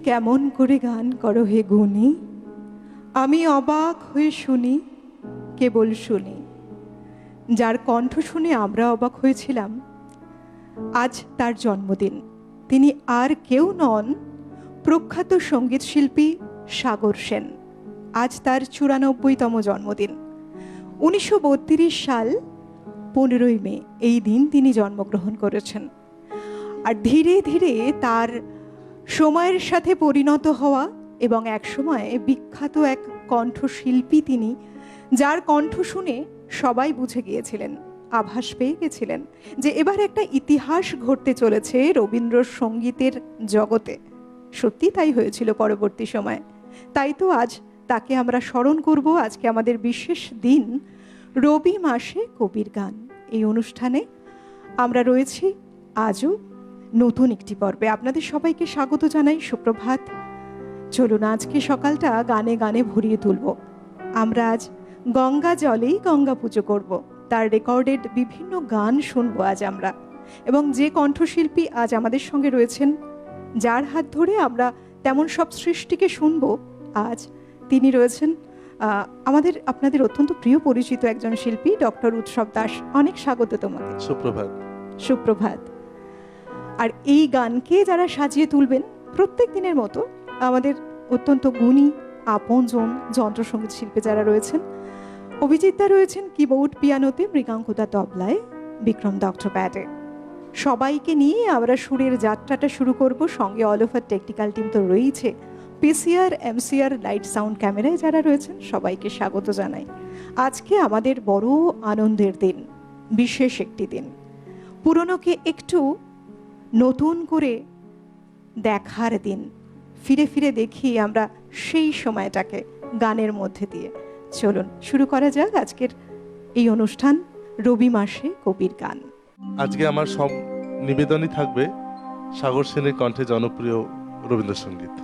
কেমন করে গান করো হে গুণী, আমি অবাক হয়ে শুনি, কেবল শুনি। যার কণ্ঠ শুনে আমরা অবাক হয়েছিলাম, আজ তার জন্মদিন। তিনি আর কেউ নন, প্রখ্যাত সঙ্গীত শিল্পী সাগর সেন। আজ তার 94তম জন্মদিন। 1932 সাল 15ই মে এই দিন তিনি জন্মগ্রহণ করেছেন। আর ধীরে ধীরে তার সময়ের সাথে পরিণত হওয়া এবং একসময় বিখ্যাত এক কণ্ঠশিল্পী তিনি, যার কণ্ঠ শুনে সবাই বুঝে গিয়েছিলেন, আভাস পেয়ে গেছিলেন যে এবার একটা ইতিহাস ঘটতে চলেছে রবীন্দ্রসঙ্গীতের জগতে। সত্যি তাই হয়েছিল পরবর্তী সময়ে। তাই তো আজ তাকে আমরা স্মরণ করব। আজকে আমাদের বিশেষ দিন, রবি মাসে কবির গান। এই অনুষ্ঠানে আমরা রয়েছি আজও নতুন একটি পর্বে। আপনাদের সবাইকে স্বাগত জানাই, সুপ্রভাত। চলুন আজকে সকালটা গানে গানে ভরিয়ে তুলব। আমরা আজ গঙ্গা জলেই গঙ্গা পুজো করব। তার রেকর্ডেড বিভিন্ন গান শুনবো আজ আমরা। এবং যে কণ্ঠশিল্পী আজ আমাদের সঙ্গে রয়েছেন, যার হাত ধরে আমরা তেমন সব সৃষ্টিকে শুনবো, আজ তিনি রয়েছেন আপনাদের অত্যন্ত প্রিয় পরিচিত একজন শিল্পী, ডক্টর উৎসব দাস। অনেক স্বাগত তোমাকে। সুপ্রভাত। সুপ্রভাত। আর এই গানকে যারা সাজিয়ে তুলবেন প্রত্যেক দিনের মতো, আমাদের অত্যন্ত গুণী আপনজন যন্ত্রসঙ্গীত শিল্পী যারা রয়েছেন। অভিজিৎদা রয়েছেন কিবোর্ড পিয়ানোতে, মৃগাঙ্কুদা তবলায়, বিক্রম ডক্টর ব্যাটে। সবাইকে নিয়ে আমরা সুরের যাত্রাটা শুরু করব। সঙ্গে অল ওভার টেকনিক্যাল টিম তো রয়েছে, পিসিআর, এমসিআর, লাইট সাউন্ড ক্যামেরায় যারা রয়েছেন সবাইকে স্বাগত জানাই। আজকে আমাদের বড় আনন্দের দিন, বিশেষ একটি দিন। পুরনোকে একটু নতুন করে দেখার দিন। ফিরে ফিরে দেখি আমরা সেই সময়টাকে গানের মধ্যে দিয়ে। চলুন শুরু করা যাক আজকের এই অনুষ্ঠান, রবি মাসে কবির গান। আজকে আমার সব নিবেদনই থাকবে সাগর সেনের কণ্ঠে জনপ্রিয় রবীন্দ্রসঙ্গীত।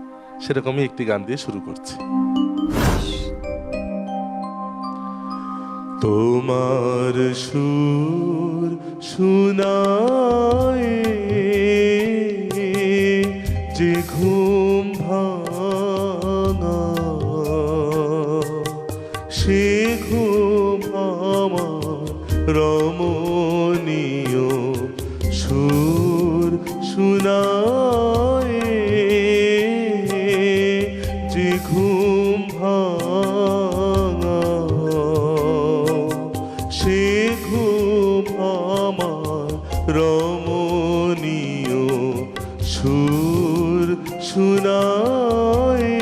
সেরকমই একটি গান দিয়ে শুরু করছি। তোমার সুর শুনায় যে ঘুম ভাঙা, সে ঘুম আমার রমণীয় সুর শুনায় যে ঘুম ভাঙা, সে ঘুম আমার রমণীয় সুর শুনায়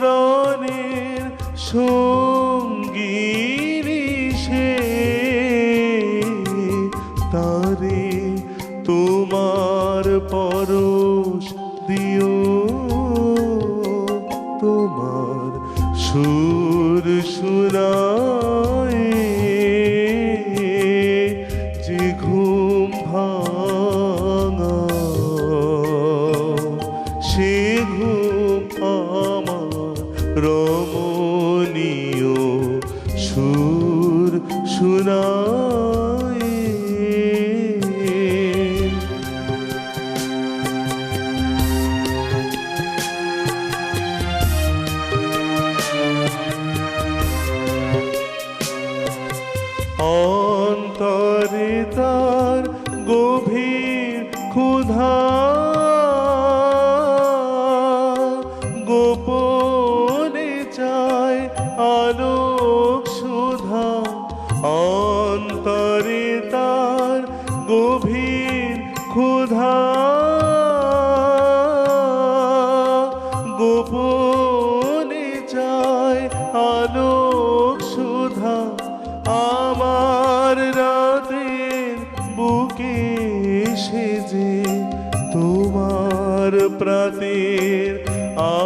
জাগরণের সঙ্গিনী সে, তারে তোমার পরশ দিও, তোমার সুর শুনায় যে ঘুম ভাঙা, সে ঘুম আমার রমণীয় সুর শুনায়। অন্তরে তার গভীর ক্ষুধা, গোপনে চায় আলোক সুধা। অন্তরে তার গভীর ক্ষুধা, গোপনে চায় আলোক সুধা। আমার রাতের বুকে সেজে তোমার প্রাতের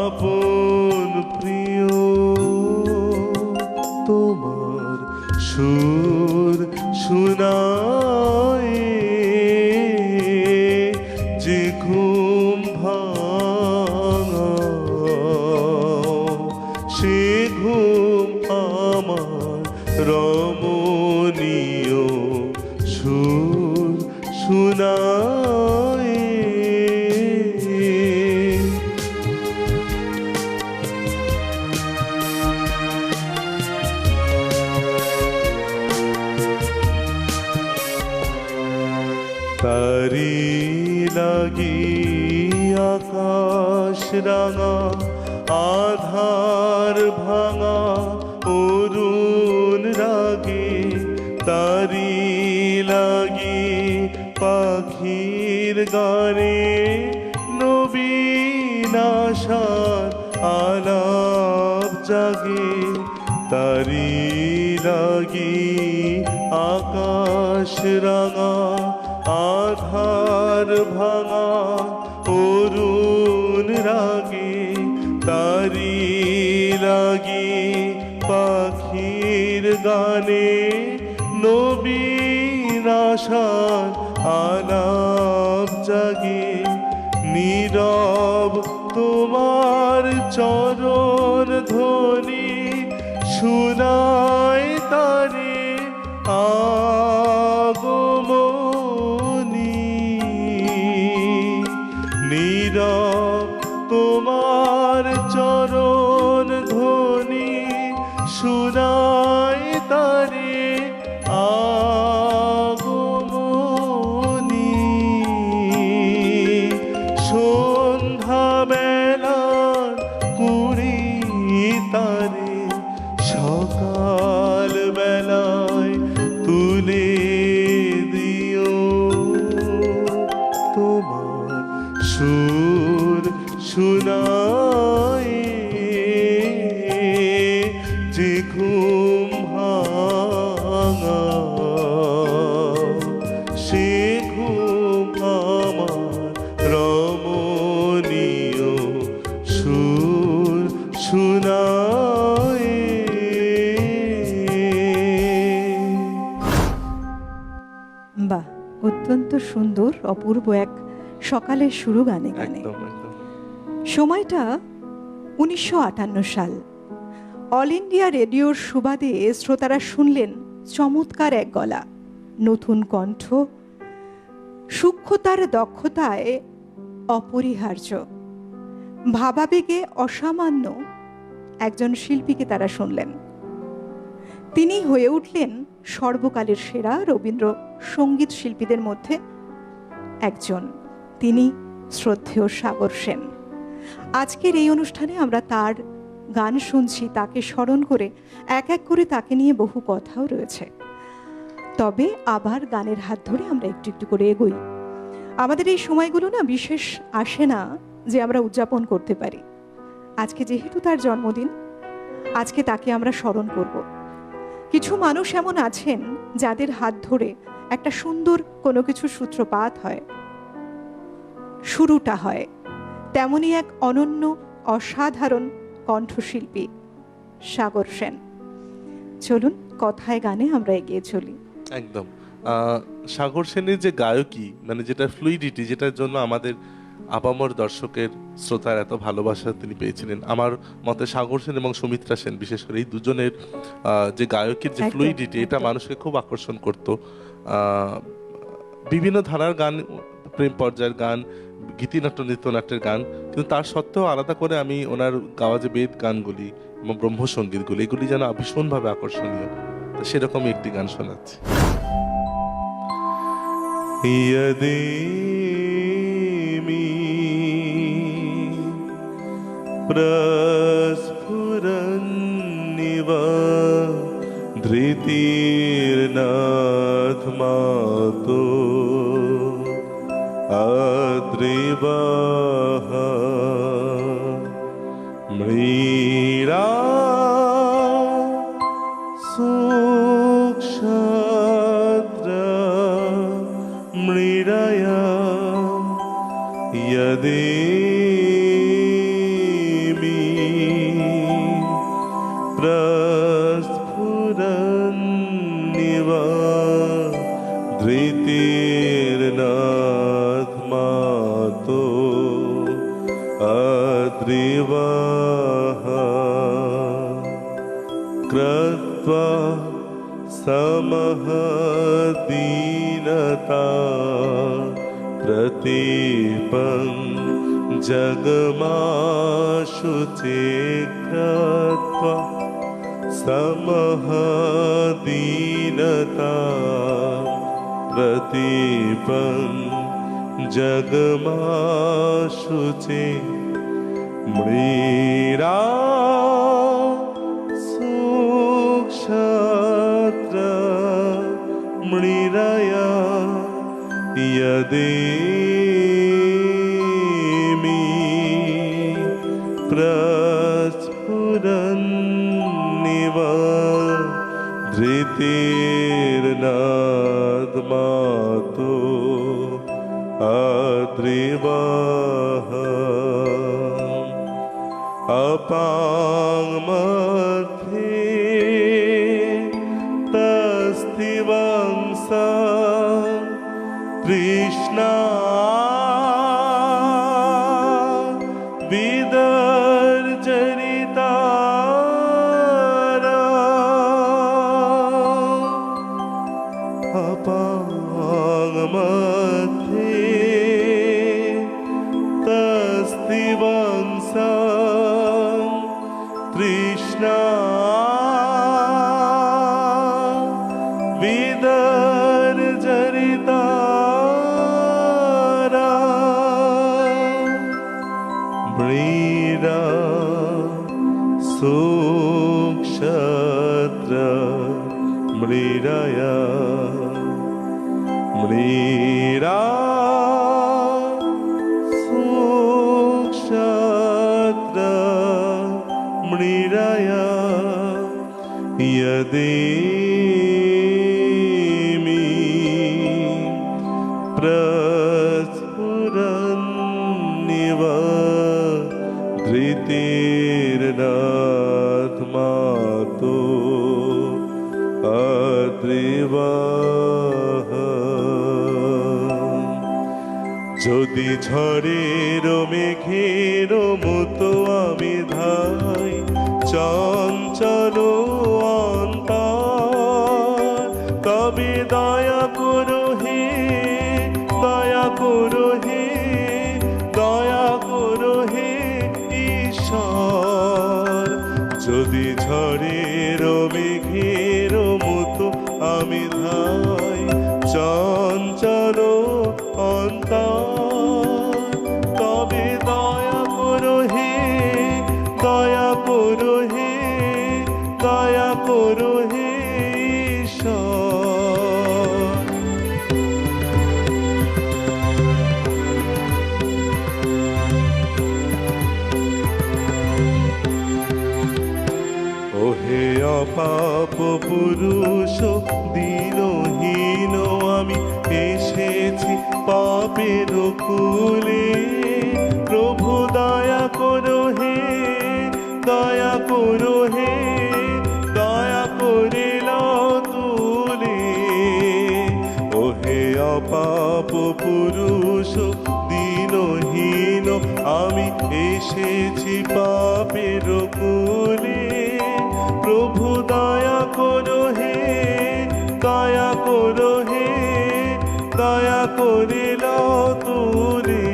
আপন প্রিয়, তোমার সুর শুনায় যে ঘুম ভাঙা, সে ঘুম আমার রমণীয় সুর শুনায়। তারি লাগি আকাশ রাঙা আধার ভাঙা অরুণ রাগে তারি লাগি পাখির গানে নবীন আশার আলাপ জাগে তারি লাগি আকাশ রাঙা আধার ভাঙা অরুণ রাগে তারি লাগি পাখির গানে নবীন আশার আলাপ জাগে নীরব তোমার চরণ ধ্বনি শুনায় তারে আগমনী নীরব তোমার চরণ ধ্বনি শুনায় তারে আগমনী সন্ধ্যা বেলার কুড়ি তারে সকাল বেলায় তুলে দিও তোমার সুর শুনায় যে ঘুম ভাঙা সে ঘুম আমার রমণীয় সুর শুনায়। বাহ, অত্যন্ত সুন্দর অপূর্ব এক সকালের শুরু গানে গানে। একদম একদম সময়টা 1958 সাল। অল ইন্ডিয়া রেডিওর সুবাদে শ্রোতারা শুনলেন চমৎকার এক গলা, নতুন কণ্ঠ, সূক্ষ্মতার দক্ষতায় অপরিহার্য, ভাবাবেগে অসামান্য একজন শিল্পীকে তারা শুনলেন। তিনি হয়ে উঠলেন সর্বকালের সেরা রবীন্দ্র সঙ্গীত শিল্পীদের মধ্যে একজন। তিনি শ্রদ্ধেয় সাগর সেন। আজকের এই অনুষ্ঠানে আমরা তার গান শুনছি, তাকে স্মরণ করে এক এক করে তাকে নিয়ে বহু কথাও রয়েছে। তবে আবার গানের হাত ধরে আমরা একটু একটু করে এগোই। আমাদের এই সময়গুলো না বিশেষ আসে না যে আমরা উদযাপন করতে পারি। আজকে যেহেতু তার জন্মদিন, আজকে তাকে আমরা স্মরণ করব। কিছু মানুষ এমন আছেন যাদের হাত ধরে একটা সুন্দর কোনো কিছু সূত্রপাত হয়, শুরুটা হয়। তেমনই এক অনন্য অসাধারণ কণ্ঠশিল্পী সাগর সেন। চলুন কথায় গানে আমরা এগিয়ে চলি। একদম সাগর সেনের যে গায়কী, মানে যেটা ফ্লুইডিটি, যেটার জন্য আমাদের আপামর দর্শকের শ্রোতার এত ভালোবাসা তিনি পেয়েছিলেন, আমার মতে সাগর সেন এবং সুমিত্রা সেন বিশেষ করে এই দুজনের যে গায়কের যে ফ্লুইডিটি, এটা মানুষকে খুব আকর্ষণ করত। বিভিন্ন ধারার গান, প্রেম পর্যায়ের গান, গীতিনাট্য, নৃত্যনাট্যের গান, কিন্তু তার সত্ত্বেও আলাদা করে আমি ওনার গাওয়া যে বেদ গানগুলি এবং ব্রহ্মসঙ্গীতগুলি, এগুলি যেন ভীষণভাবে আকর্ষণীয়। সেরকমই একটি গান শোনাচ্ছি। প্রস্ফুরন্নিব ধৃতির্নাথ মাতো আদ্রিবাহ মৃরা সুক্ষত্র মৃরয়া यदेमि प्रस्फुरन्निव धृतिर्नाथमातो अद्रिवः कृत्वा समहदीनता प्रतीपं जगमाशुचे कृत्वा समहदीनता प्रतीपं जगमाशुचे मृरा सूक्षत्र मृरया यदेमि प्रस्फुरन्निव धृतिर्नादमातो अद्रिवः अपाङ्मध्ये तस्तिवंसा कृष्णा विदर्जरितारा अपाङ्मध्ये तस्तिवंसा कृष्णा विदर्जरितारा मृरा सूक्षत्र मृरया मृरा सूक्षत्र मृरया यदेमि प्रस्फुरन्निव धृतिर्नात्मातो अद्रिवः যদি ঝড়ের মেঘের মতো আমি ধাই চঞ্চল অন্তর তবে দয়া করো হে দয়া করো হে দয়া করো হে ঈশ্বর যদি ঝড়ের মেঘের মতো আমি ধাই চঞ্চল অন্তর তবে দয়া করো হে দয়া করো হে দয়া করো হে ঈশ্বর ওহে অপাপ পুরুষ দীনহীন আমি এসেছি পাপের কুলে প্রভু দয়া করো হে দয়া করো হে দয়া করে লও তুলে ওহে অপাপ পুরুষ দীনহীন আমি এসেছি পাপের কুলে প্রভু দয়া করো হে দয়া করো হে দয়া করে লও তুলে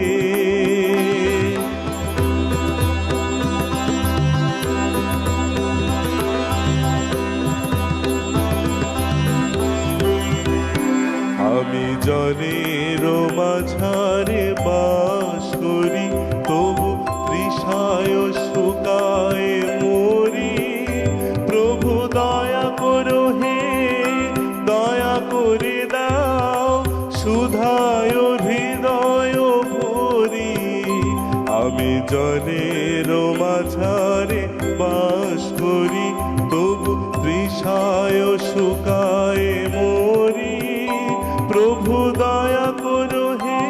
আমি জলের মাঝারে বাস করি তবু তৃষায় শুকায় মরি প্রভু দয়া করো হে দয়া করে দাও সুধায় হৃদয় ভরি আমি জলের মাঝারে বাস করি তবু তৃষায় শুকায় মরি প্রভু দয়া করো হে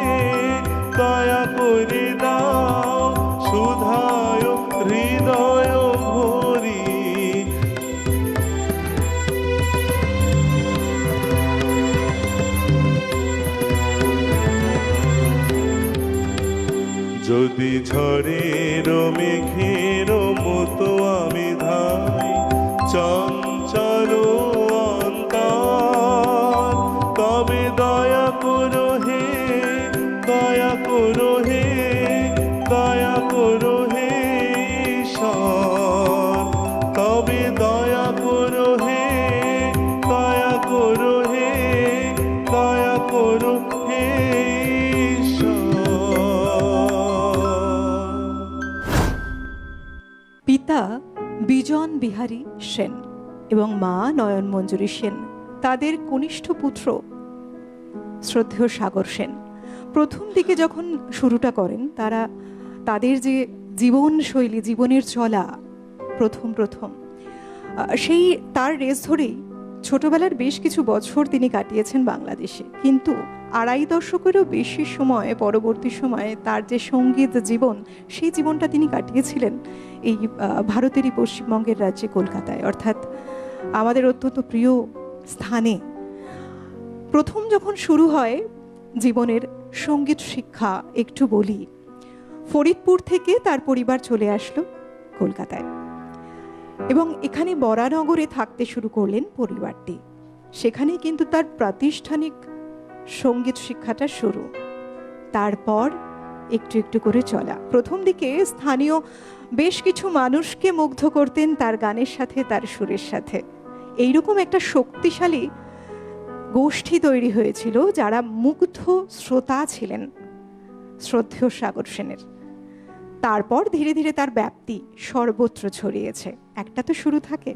দয়া করে দাও সুধায় হৃদয় ভরি যদি ঝড়ের মেঘের মতো আমি ধাই চঞ্চল অন্তর তবে দয়া করো হে দয়া করো হে দয়া করো হে ঈশ্বর তবে দয়া করো হে দয়া করো হে দয়া করো হে ঈশ্বর সেন এবং মা নয়ন মঞ্জুরি সেন, তাদের কনিষ্ঠ পুত্র শ্রদ্ধেয় সাগর সেন প্রথম দিকে যখন শুরুটা করেন, তাদের যে জীবনশৈলী, জীবনের চলা প্রথম সেই তার রেস ধরেই ছোটবেলার বেশ কিছু বছর তিনি কাটিয়েছেন বাংলাদেশে। কিন্তু আড়াই দশকেরও বেশি সময় পরবর্তী সময়ে তার যে সঙ্গীত জীবন, সেই জীবনটা তিনি কাটিয়েছিলেন এই ভারতেরই পশ্চিমবঙ্গের রাজ্যে কলকাতায়, অর্থাৎ আমাদের অত্যন্ত প্রিয় স্থানে। প্রথম যখন শুরু হয় জীবনের সঙ্গীত শিক্ষা, একটু বলি, ফরিদপুর থেকে তার পরিবার চলে আসলো কলকাতায় এবং এখানে বরানগরে থাকতে শুরু করলেন পরিবারটি। সেখানেই কিন্তু তার প্রাতিষ্ঠানিক সঙ্গীত শিক্ষাটা শুরু। তারপর একটু একটু করে চলা। প্রথম দিকে স্থানীয় বেশ কিছু মানুষকে মুগ্ধ করতেন তার গানের সাথে, তার সুরের সাথে। এইরকম একটা শক্তিশালী গোষ্ঠী তৈরি হয়েছিল যারা মুগ্ধ শ্রোতা ছিলেন শ্রদ্ধেয় সাগর সেনের। তারপর ধীরে ধীরে তার ব্যাপ্তি সর্বত্র ছড়িয়েছে। একটা তো শুরু থাকে।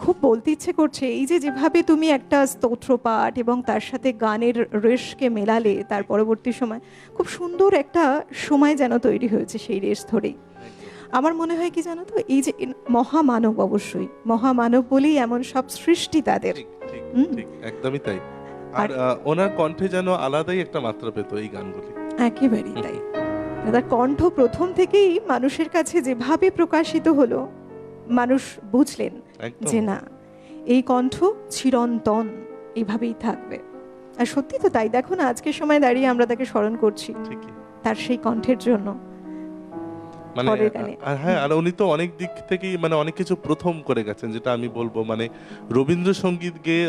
খুব বলতে ইচ্ছে করছে, এই যে যেভাবে তুমি একটা স্তোত্র পাঠ এবং তার সাথে গানের রেশকে মেলালে, তার পরবর্তী সময় খুব সুন্দর একটা সময় যেন তৈরি হয়েছে সেই রেশ ধরেই। আমার মনে হয় কি জানো তো, এই যে মহামানব, অবশ্যই মহামানব বলেই এমন সব সৃষ্টি তাদের। ঠিক, একদমই তাই। আর ওনার কণ্ঠে যেন আলাদাই একটা মাত্রা পেত এই গানগুলি। একেবারেই তাই। তার কণ্ঠ প্রথম থেকেই মানুষের কাছে যেভাবে প্রকাশিত হলো, মানুষ বুঝলেন যে না, এই কণ্ঠ চিরন্তন এইভাবেই থাকবে। আর সত্যি তো তাই। দেখো না, আজকের সময় দাঁড়িয়ে আমরা তাকে স্মরণ করছি তার সেই কণ্ঠের জন্য। মানে হ্যাঁ, আর উনি তো অনেক দিক থেকেই মানে অনেক কিছু প্রথম করে গেছেন, যেটা আমি বলবো মানে রবীন্দ্রসঙ্গীত গেয়ে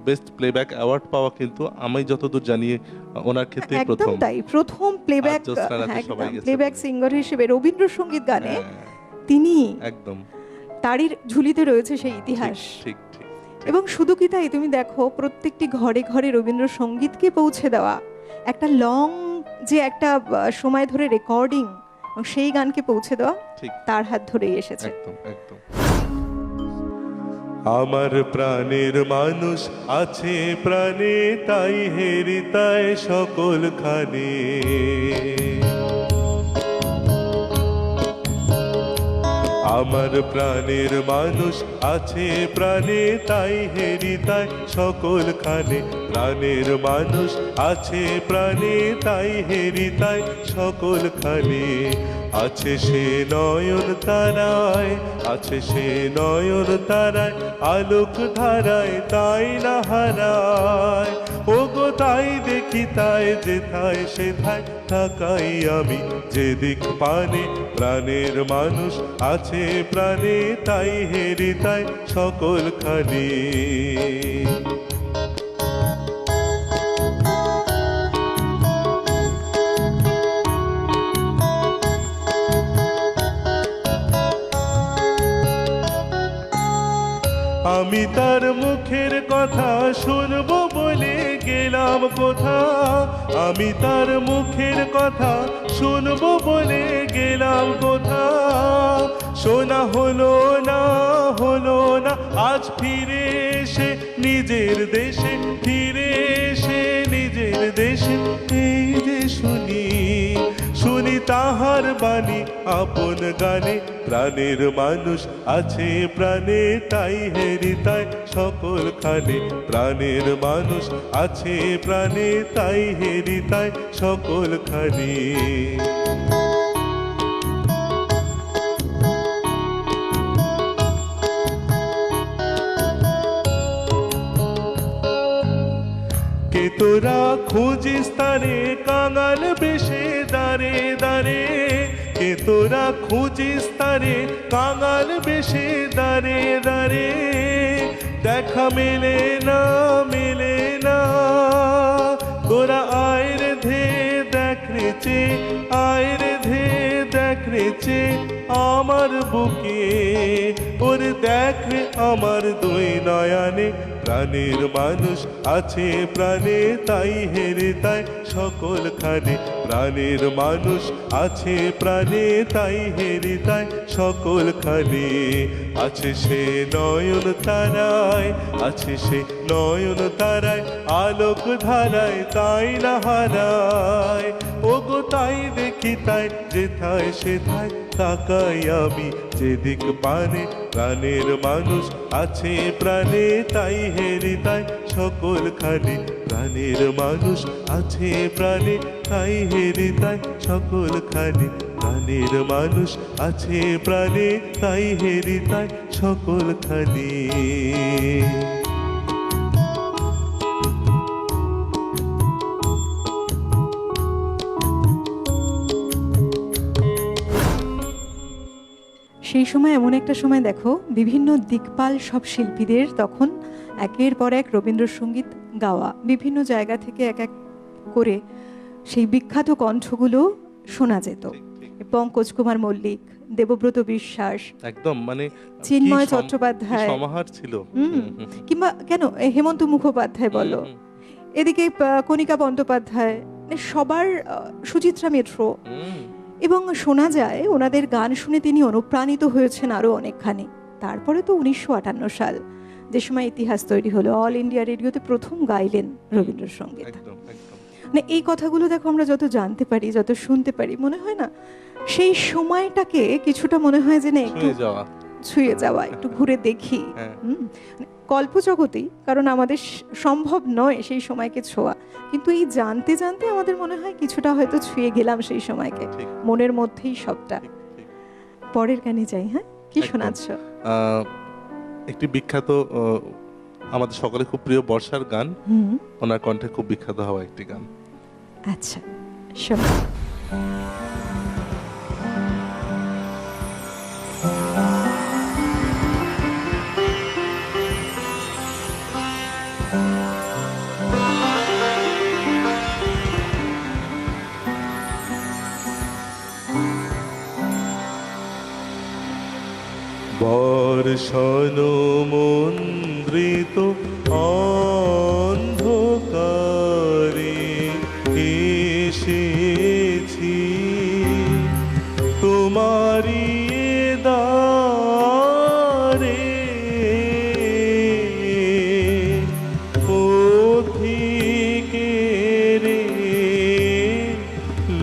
বেস্ট প্লেব্যাক অ্যাওয়ার্ড পাওয়া কিন্তু আমি যতদূর জানি ওনার ক্ষেত্রে প্রথম। একদম তাই, প্রথম প্লেব্যাক সিঙ্গার হিসেবে রবীন্দ্রসঙ্গীত গানে তিনি একদম, তারই ঝুলিতে রয়েছে সেই ইতিহাস। ঠিক। এবং শুধু কি তাই, তুমি দেখো প্রত্যেকটি ঘরে ঘরে রবীন্দ্রসঙ্গীতকে পৌঁছে দেওয়া, একটা লং যে একটা সময় ধরে রেকর্ডিং, সেই গানকে পৌঁছে দেওয়া তার হাত ধরেই এসেছে। একদম। আমার প্রাণের মানুষ আছে প্রাণে, তাই হেরি তাই সকল খানে। আমার প্রাণের মানুষ আছে প্রাণে, তাই হেরি তাই সকল খানে। প্রাণের মানুষ আছে প্রাণে, তাই হেরি তাই সকল খানে। আছে সে নয়ন তারায়, আছে সে নয়ন তারায়, আলোক ধারায় তাই না হারায়। ও গো তাই দেখি তাই যেথায় সেথায় থাকাই আমি যেদিক পানে। প্রাণের মানুষ আছে প্রাণে, তাই হেরি তাই সকল খানে। আমি তার মুখের কথা শুনবো বলে গেলাম কোথা। আমি তার মুখের কথা শুনবো বলে গেলাম কোথা। শোনা হলো না আজ ফিরে এসে নিজের দেশে, ফিরে এসে নিজের দেশে। এই যে শুনি তাহার বাণী আপন গানে। প্রাণের মানুষ আছে প্রাণে, তাই হেরি তাই সকল খানে। প্রাণের মানুষ আছে প্রাণে, তাই হেরি তাই সকল খানে। কে তোরা খুঁজিস তারে কাঙাল বেশে দাঁড়ে দাঁড়ে। কে তোরা খুঁজিস তারে কাঙাল বেশে দাঁড়ে দাঁড়ে। দেখা মেলে না তোরা আয় রে ধে দেখ রেচে, আয় রে ধে দেখ রেচে আমার বুকে। ওরে দেখ রে আমার দুই নয়নে, প্রাণের মানুষ আছে প্রাণে তাই হেরে তাই সকলখানে প্রাণের মানুষ আছে প্রাণে তাই হেরে তাই সকলখানে আছে সে নয়ন তারায় আছে সে নয়ন তারায় আলোক ধারায় তাই না হারায় ওগো তাই দেখি তাই যেথায় সেথায় তাকাই আমি যেদিক পানে প্রাণের মানুষ আছে প্রাণে তাই হেরি তাই সকলখানে প্রাণের মানুষ আছে প্রাণে তাই হেরি তাই সকলখানে প্রাণের মানুষ আছে প্রাণে তাই হেরি তাই সকলখানে। সেই সময় এমন একটা সময় দেখো বিভিন্ন দিকপাল সব শিল্পীদের তখন একের পর এক রবীন্দ্রসঙ্গীত গাওয়া, বিভিন্ন জায়গা থেকে এক এক করে সেই বিখ্যাত কণ্ঠগুলো শোনা যেত। পঙ্কজ কুমার মল্লিক, দেবব্রত বিশ্বাস, একদম মানে চিন্ময় চট্টোপাধ্যায়, সমাহার ছিল, কিংবা কেন হেমন্ত মুখোপাধ্যায় বলো, এদিকে কণিকা বন্দ্যোপাধ্যায়, সবার সুচিত্রা মিত্র, এবং শোনা যায় ওনাদের গান শুনে তিনি অনুপ্রাণিত হয়েছেন আরো অনেকখানি। তারপরে তো 1958 সাল যে সময় ইতিহাস তৈরি হলো, অল ইন্ডিয়া রেডিওতে প্রথম গাইলেন রবীন্দ্রসঙ্গীত। মানে এই কথাগুলো দেখো আমরা যত জানতে পারি, যত শুনতে পারি, মনে হয় না সেই সময়টাকে কিছুটা মনে হয় যে না একটু ছুঁয়ে যাওয়া, একটু ঘুরে দেখি। কল্পজগতেই, কারণ আমাদের সম্ভব নয় সেই সময়কে ছোঁয়া, কিন্তু এই জানতে জানতে আমাদের মনে হয় কিছুটা হয়তো ছুঁয়ে গেলাম সেই সময়কে, মনের মধ্যেই সবটা। পরের গানে যাই। হ্যাঁ, কি শোনাচ্ছ? একটি বিখ্যাত আমাদের সকলে খুব প্রিয় বর্ষার গান, ওনার কণ্ঠে খুব বিখ্যাত হওয়া একটি গান। আচ্ছা, শোনো। বর্ষণ মন্দ্রিত অন্ধকারে এসেছি তোমারি দ্বারে, পথিকের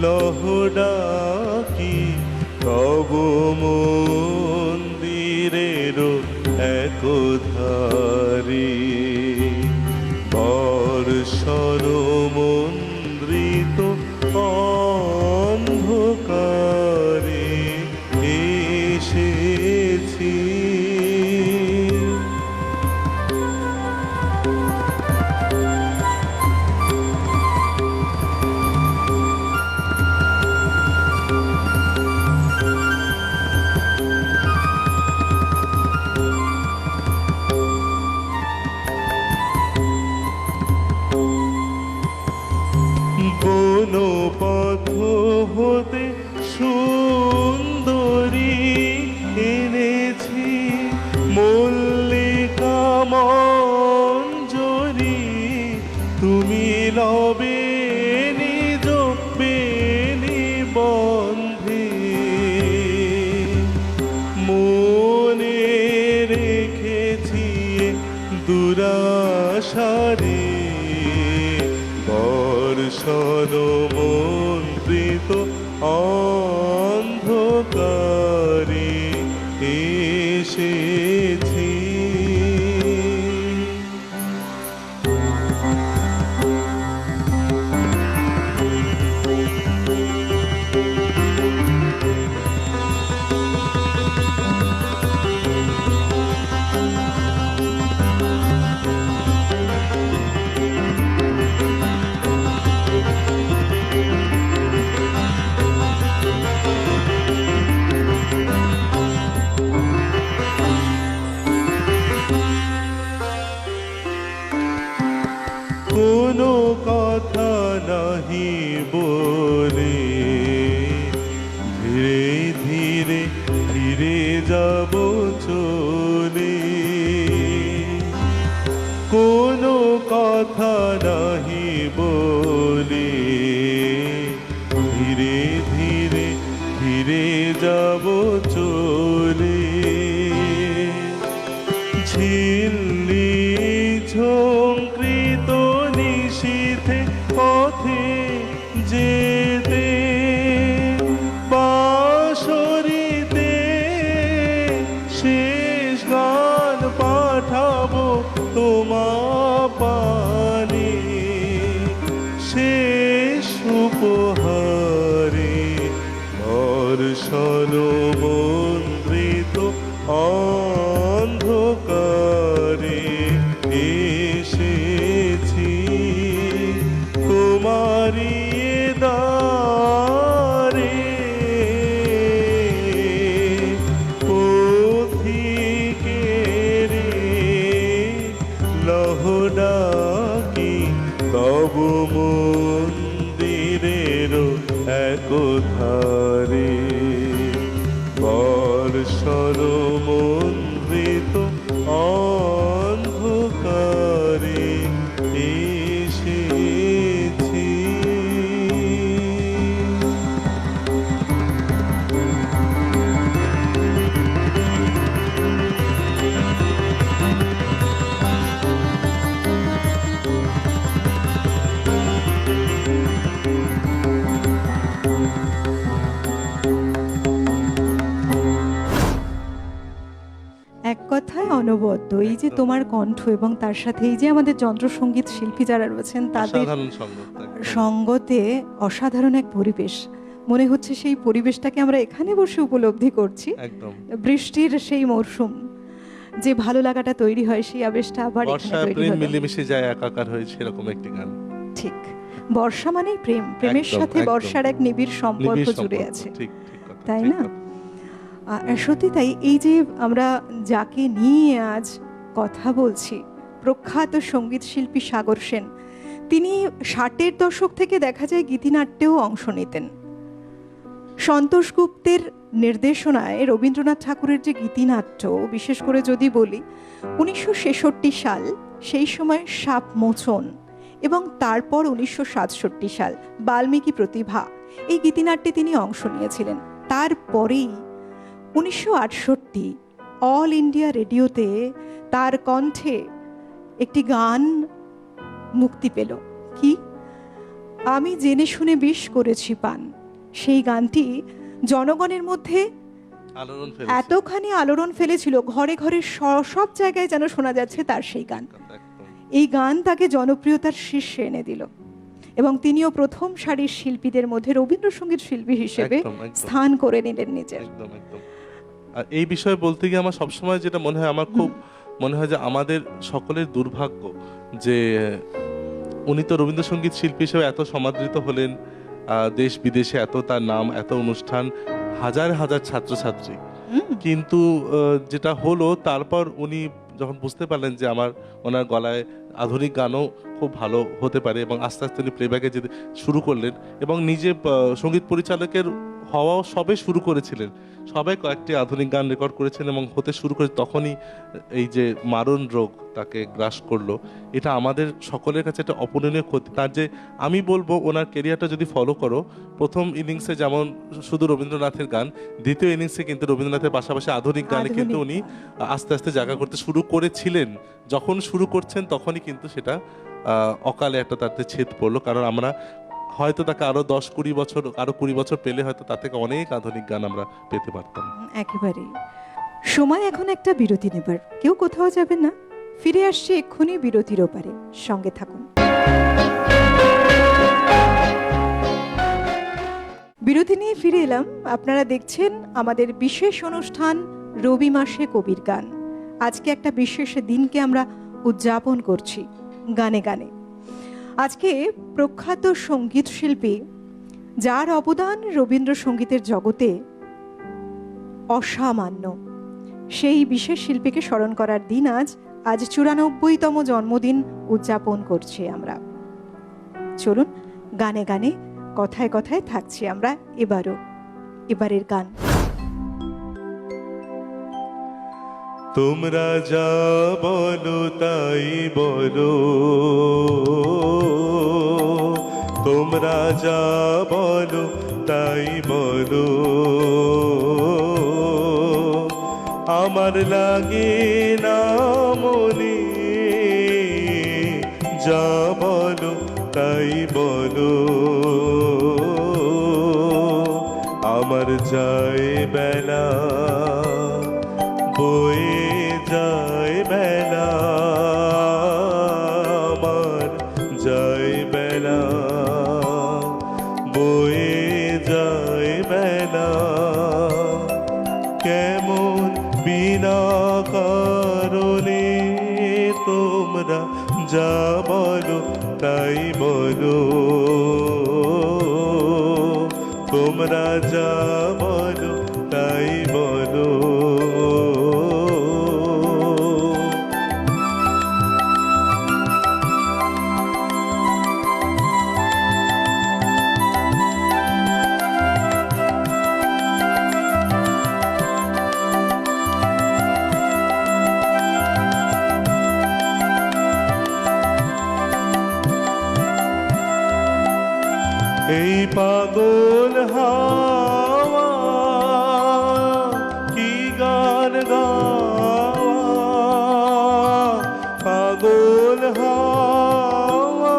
লহডাকি তব একধারে। বর্ষণ মন্দ্রিত অন্ধকারে এসেছি পথ হতে সুন্দরী এনেছি মল্লিকা মঞ্জরি, তুমি লবে নিজ বেনি বন্ধে, মনে রেখেছি দুরাশারে। বর্ষণ মন্ত্রিত অন্ধকারে এসেছি কোনো কথা নাহি বলে ধীরে ধীরে ফিরে যাব চলে, কোনো কথা নাহি বলে ধীরে ধীরে ধীরে যাব চলে। ঝিল্লি ঝঙ্কৃত নিশীথে পথে যেতে বাঁশরীতে শেষ গান পাঠাবো তোমা পানে, শেষ উপহারে বর্ষণ মন্ত্রিত অন্ধকারে এসেছি তোমারি দ্বারে। পথিকের লহ ডাকি তব মন্দিরের একধারে বর্ষণ মন্ত্রিত অন্ধকারে এসেছি। এক কথায় অনবদ্য এই যে তোমার কণ্ঠ এবং তার সাথে এই যে আমাদের যন্ত্রসঙ্গীত শিল্পী যারা রয়েছেন তাদের অসাধারণ সঙ্গত, একদম। সঙ্গতে অসাধারণ এক পরিবেশ। মনে হচ্ছে সেই পরিবেশটাকে আমরা এখানে বসে উপলব্ধি করছি। একদম বৃষ্টির সেই মরশুম, যে ভালো লাগাটা তৈরি হয় সেই আবেশটা আবার এখানে বর্ষা তৈরি প্রেম হলো। মিলেমিশে যায় একাকার হয়েছে এরকম একটি গান। ঠিক, বর্ষা মানেই প্রেম, প্রেমের একদম, সাথে একদম। বর্ষার এক নিবিড় সম্পর্ক নিবিড় জুড়ে সম্পর্ক, আছে, ঠিক ঠিক কথা, তাই ঠিক না? কথা। সত্যি তাই। এই যে আমরা যাকে নিয়ে আজ কথা বলছি, প্রখ্যাত সঙ্গীত শিল্পী সাগর সেন, তিনি 60-এর দশক থেকে দেখা যায় গীতিনাট্যেও অংশ নিতেন। সন্তোষ গুপ্তের নির্দেশনায় রবীন্দ্রনাথ ঠাকুরের যে গীতিনাট্য, বিশেষ করে যদি বলি 1966 সাল, সেই সময় সাপ মোচন, এবং তারপর 1967 সাল বাল্মীকি প্রতিভা, এই গীতিনাট্যে তিনি অংশ নিয়েছিলেন। তারপরেই 1968 অল ইন্ডিয়া রেডিওতে তার কণ্ঠে একটি গান মুক্তি পেল। কি? আমি জেনে শুনে বিষ করেছি পান। সেই গানটি জনগণের মধ্যে আলোড়ন ফেলেছে। এতখানি আলোড়ন ফেলেছিল, ঘরে ঘরে সব জায়গায় যেন শোনা যাচ্ছে তার সেই গান। একদম। এই গান তাকে জনপ্রিয়তার শীর্ষে এনে দিল এবং তিনিও প্রথম সারির শিল্পীদের মধ্যে রবীন্দ্রসঙ্গীত শিল্পী হিসেবে একদম, একদম। স্থান করে নিলেন নিজের। একদম একদম। আর এই বিষয়ে বলতে গিয়ে আমার সবসময় যেটা মনে হয়, আমার খুব মনে হয় যে আমাদের সকলের দুর্ভাগ্য যে উনি তো রবীন্দ্রসঙ্গীত শিল্পী হিসেবে এত সমাদৃত হলেন, দেশ বিদেশে এত তার নাম, এত অনুষ্ঠান, হাজার হাজার ছাত্রছাত্রী, কিন্তু যেটা হলো তারপর উনি যখন বুঝতে পারলেন যে ওনার গলায় আধুনিক গানও খুব ভালো হতে পারে এবং আস্তে আস্তে উনি প্লেব্যাকে যেতে শুরু করলেন এবং নিজে সঙ্গীত পরিচালকের হওয়াও সবে শুরু করেছিলেন, সবাই কয়েকটি আধুনিক গান রেকর্ড করেছেন এবং হতে শুরু করে, তখনই এই যে মারণ রোগ তাকে গ্রাস করলো। এটা আমাদের সকলের কাছে একটা অপূরণীয় ক্ষতি। তার যে আমি বলবো ওনার কেরিয়ারটা যদি ফলো করো, প্রথম ইনিংসে যেমন শুধু রবীন্দ্রনাথের গান, দ্বিতীয় ইনিংসে কিন্তু রবীন্দ্রনাথের পাশাপাশি আধুনিক গানে কিন্তু উনি আস্তে আস্তে জায়গা করতে শুরু করেছিলেন। যখন শুরু করছেন তখনই কিন্তু সেটা অকালে একটা তাতে ছেদ পড়লো, কারণ আমরা হয়তো তাকে আরো 10-20 বছর, আরো 20 বছর পেলে হয়তো তার থেকে অনেক আধুনিক গান আমরা পেতে পারতাম। একেবারেই। সময় এখন একটা বিরতি নেবার, কেউ কোথাও যাবেন না, ফিরে আসছে এক্ষুনি বিরতির ওপারে, সঙ্গে থাকুন। বিরতি নিয়ে ফিরে এলাম। আপনারা দেখছেন আমাদের বিশেষ অনুষ্ঠান রবি মাসে কবির গান। আজকে একটা বিশেষ দিনকে আমরা উদযাপন করছি গানে গানে। আজকে প্রখ্যাত সঙ্গীত শিল্পী, যার অবদান রবীন্দ্রসঙ্গীতের জগতে অসামান্য, সেই বিশেষ শিল্পীকে স্মরণ করার দিন আজ 94তম জন্মদিন উদযাপন করছি আমরা। চলুন গানে গানে, কথায় কথায় থাকছি আমরা এবারের গান। তোমরা যা বলো তাই বলো, তোমরা যা বলো তাই বলো, আমার লাগে না মনে, যা বলো তাই বলো, আমার যায় বেলা, বয়ে যায় বেলা, আমার যায় বেলা, বয়ে যায় বেলা, কেমন বিনা কারণে তোমরা যা বলো তাই বলো, তোমরা যা বলো তাই বলো। এই পাগল হাওয়া কি গান গাওয়া, পাগল হাওয়া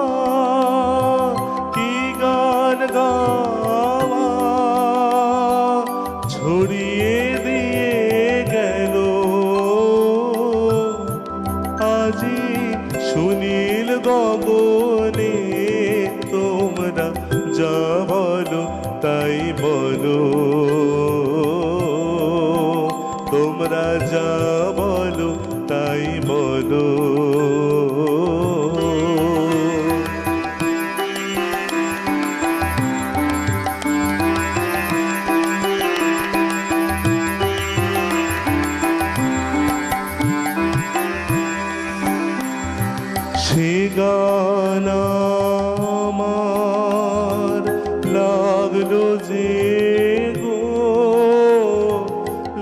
কি গান গাওয়া, ছড়িয়ে দিয়ে গেল আজি সুনীল গগনে, তোমরা যা বলো তাই বলো, তোমরা যা বলো তাই বলো। সে গান আমার লাগলো যে গো,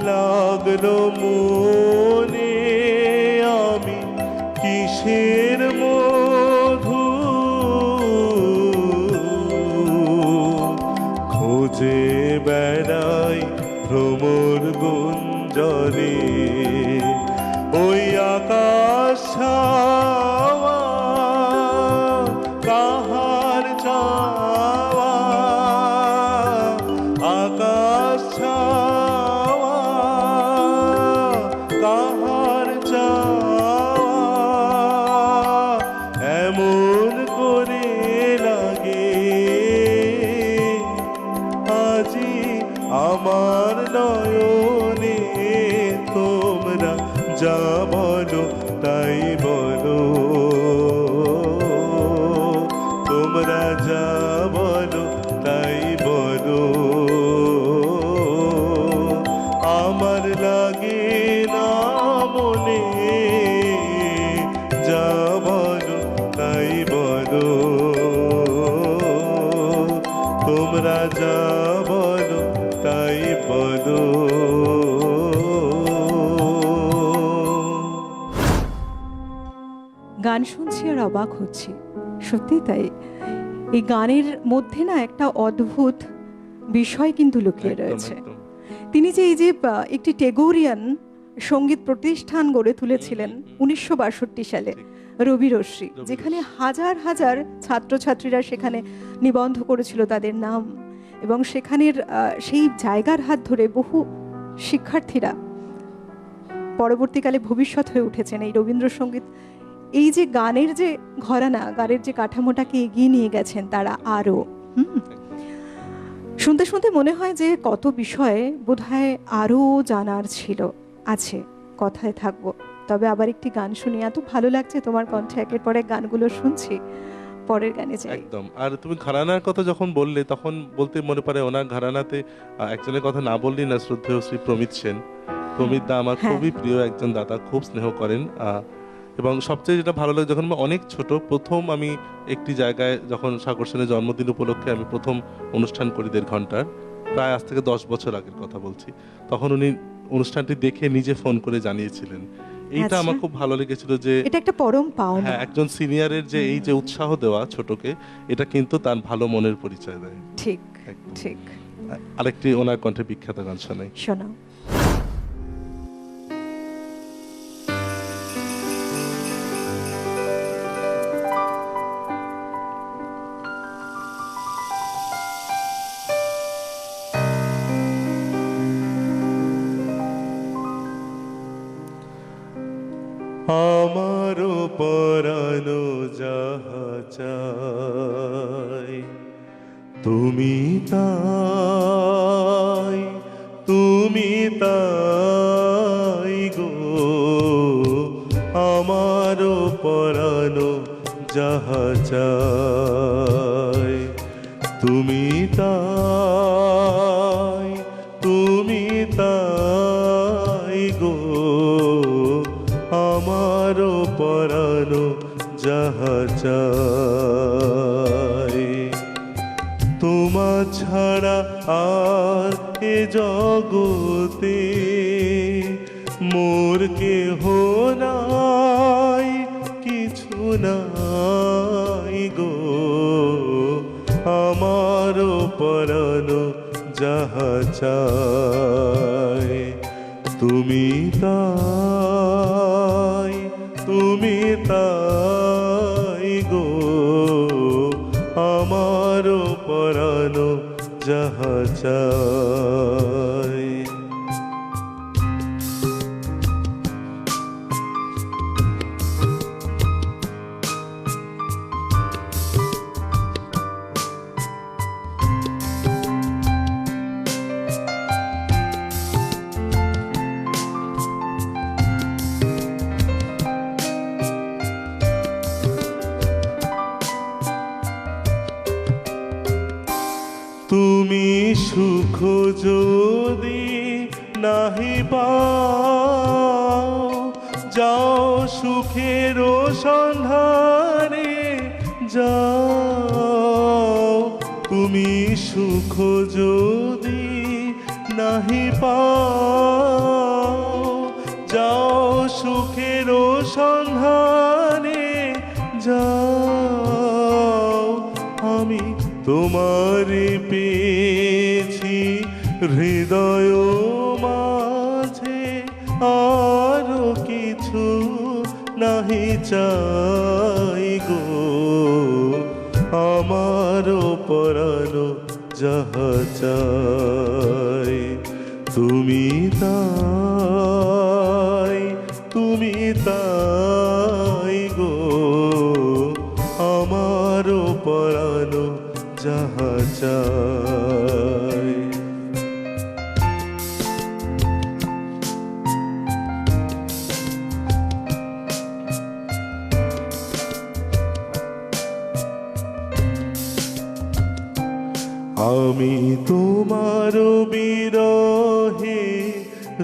লাগলো মনে, আমি কিসের মধু খোঁজে বেড়াই ভ্রমর গুঞ্জরে, ওই আকাশ ছাওয়া কাহার চাওয়া, আকাশ ছাওয়া কাহার চাওয়া, এমন করে লাগে আজি আমার নয়নে, তোমরা যা বলো তাই বলো, তোমরা যা বলো তাই বলো, আমার লাগে না মনে, যা বলো তাই বলো, তোমরা যা বলো তাই বলো। গান শুনছি আর অবাক হচ্ছি, সত্যি তাই। এই গানের মধ্যে না একটা অদ্ভুত বিষয় কিন্তু লুকিয়ে একদম, রয়েছে। একদম। তিনি যে এই যে একটি টেগোরিয়ান সঙ্গীত প্রতিষ্ঠান গড়ে তুলেছিলেন 1962 সালে, রবিরশ্মি, যেখানে হাজার হাজার ছাত্রছাত্রীরা সেখানে নিবন্ধ করেছিল তাদের নাম, এবং সেখানের সেই জায়গার হাত ধরে বহু শিক্ষার্থীরা পরবর্তীকালে ভবিষ্যৎ হয়ে উঠেছেন। এই রবীন্দ্রসঙ্গীত, এই যে গানের যে ঘরানা, গানের যে কাঠামোটাকে এগিয়ে নিয়ে গেছেন তারা আরও। শুনতে শুনতে মনে হয় যে কত বিষয়ে বোধহয় আরও জানার ছিল, আছে, কথায় থাকবো। তবে আবার একটি গান শুনি, এত ভালো লাগছে তোমার কণ্ঠে, একের পর এক গানগুলো শুনছি। পরের গানে যাই। একদম। আর তুমি ঘরানার কথা যখন বললে তখন বলতে মনে পড়ে ওনার ঘরানাতে একজনের কথা না বললেই না, শ্রদ্ধেয় শ্রী প্রমিত সেন। প্রমিত দা আমার খুবই প্রিয় একজন দাদা, খুব স্নেহ করেন। এবং সবচেয়ে যেটা ভালো লাগে, যখন আমি অনেক ছোট, প্রথম আমি একটি জায়গায় যখন সাগর সেনের জন্মদিন উপলক্ষে আমি প্রথম অনুষ্ঠান করি 1.5 ঘন্টার, প্রায় আজ থেকে 10 বছর আগের কথা বলছি, তখন উনি অনুষ্ঠানটি দেখে নিজে ফোন করে জানিয়েছিলেন। এইটা আচ্ছা। আমার খুব ভালো লেগেছিল যে এটা একটা পরম পাওনা। হ্যাঁ, একজন সিনিয়রের যে এই যে উৎসাহ দেওয়া ছোটকে, এটা কিন্তু তার ভালো মনের পরিচয় দেয়। ঠিক একদম। ঠিক। আরেকটি ওনার কণ্ঠে বিখ্যাত গান শোনাই। শোনাও। আমারও পরানো যাহা চাই, তুমি তাই, তুমি তাই গো। আমারও পরানো যাহা চাই, তুমি তাই, তুমি তাই গো। আমারও পরানো যাহা চাই, তোমা ছাড়া আর এ জগতে মোর কেহ নাই, কিছু নাই গো। আমারও পরানো যাহা চাই, তুমি তাই, তুমি তাই গো। আমারও পরানো যাহা চাই। তুমি সুখ যদি নাহি পাও, যাও সুখের সন্ধানে যাও। তুমি সুখ যদি নাহি পাও, যাও সুখের সন্ধানে যাও। আমি তোমারে পেয়েছি হৃদয় মাঝে, আরো কিছু নাহি চাই গো। আমারও পরানো যাহা চাই, তুমি তাই, তুমি তাই গো। আমারও পরানো যাহা চাই। আমি তোমার বিরহে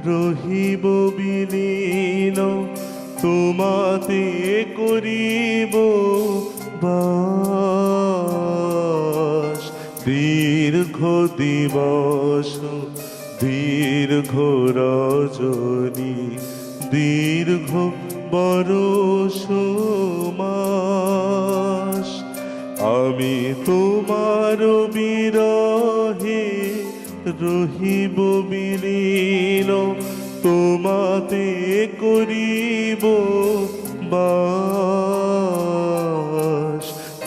রহিব বিলীন, তোমাতে করিব বাস। দীর্ঘ দিবস, দীর্ঘ রজনী, দীর্ঘ বরষ মাস। আমি তোমার বিরহে রহিব বিলীন, তোমাতে করিব বাস।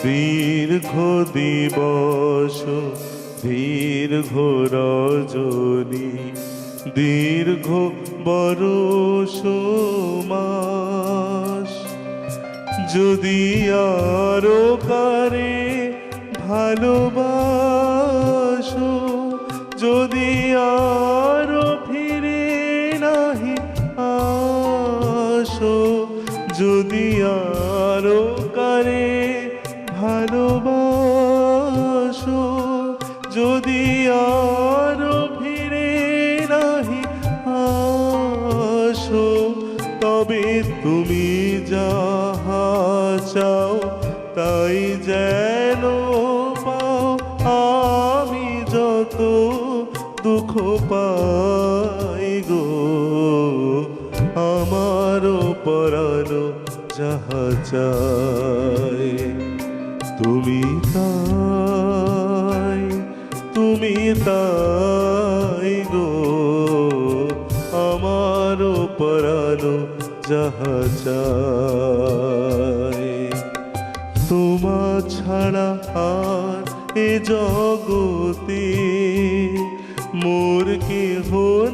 দীর্ঘ দিবস, দীর্ঘ রজনী, দীর্ঘ বরষ মাস। যদি আরো কারে ভালোবাসো, যদি আরো ফিরে নাহি আসো, যদি আরো কারে ভালোবাসো, যদি আরো ফিরে নাহি আসো, তবে তুমি যাহা চাও তাই যেন পাও। আমি যত দুঃখ পাই গো, চাই। তুমি তাই, তুমি তাই গো আমার পরানো যাহা চাই। তোমা ছাড়া আর এ জগতে মোর কেহ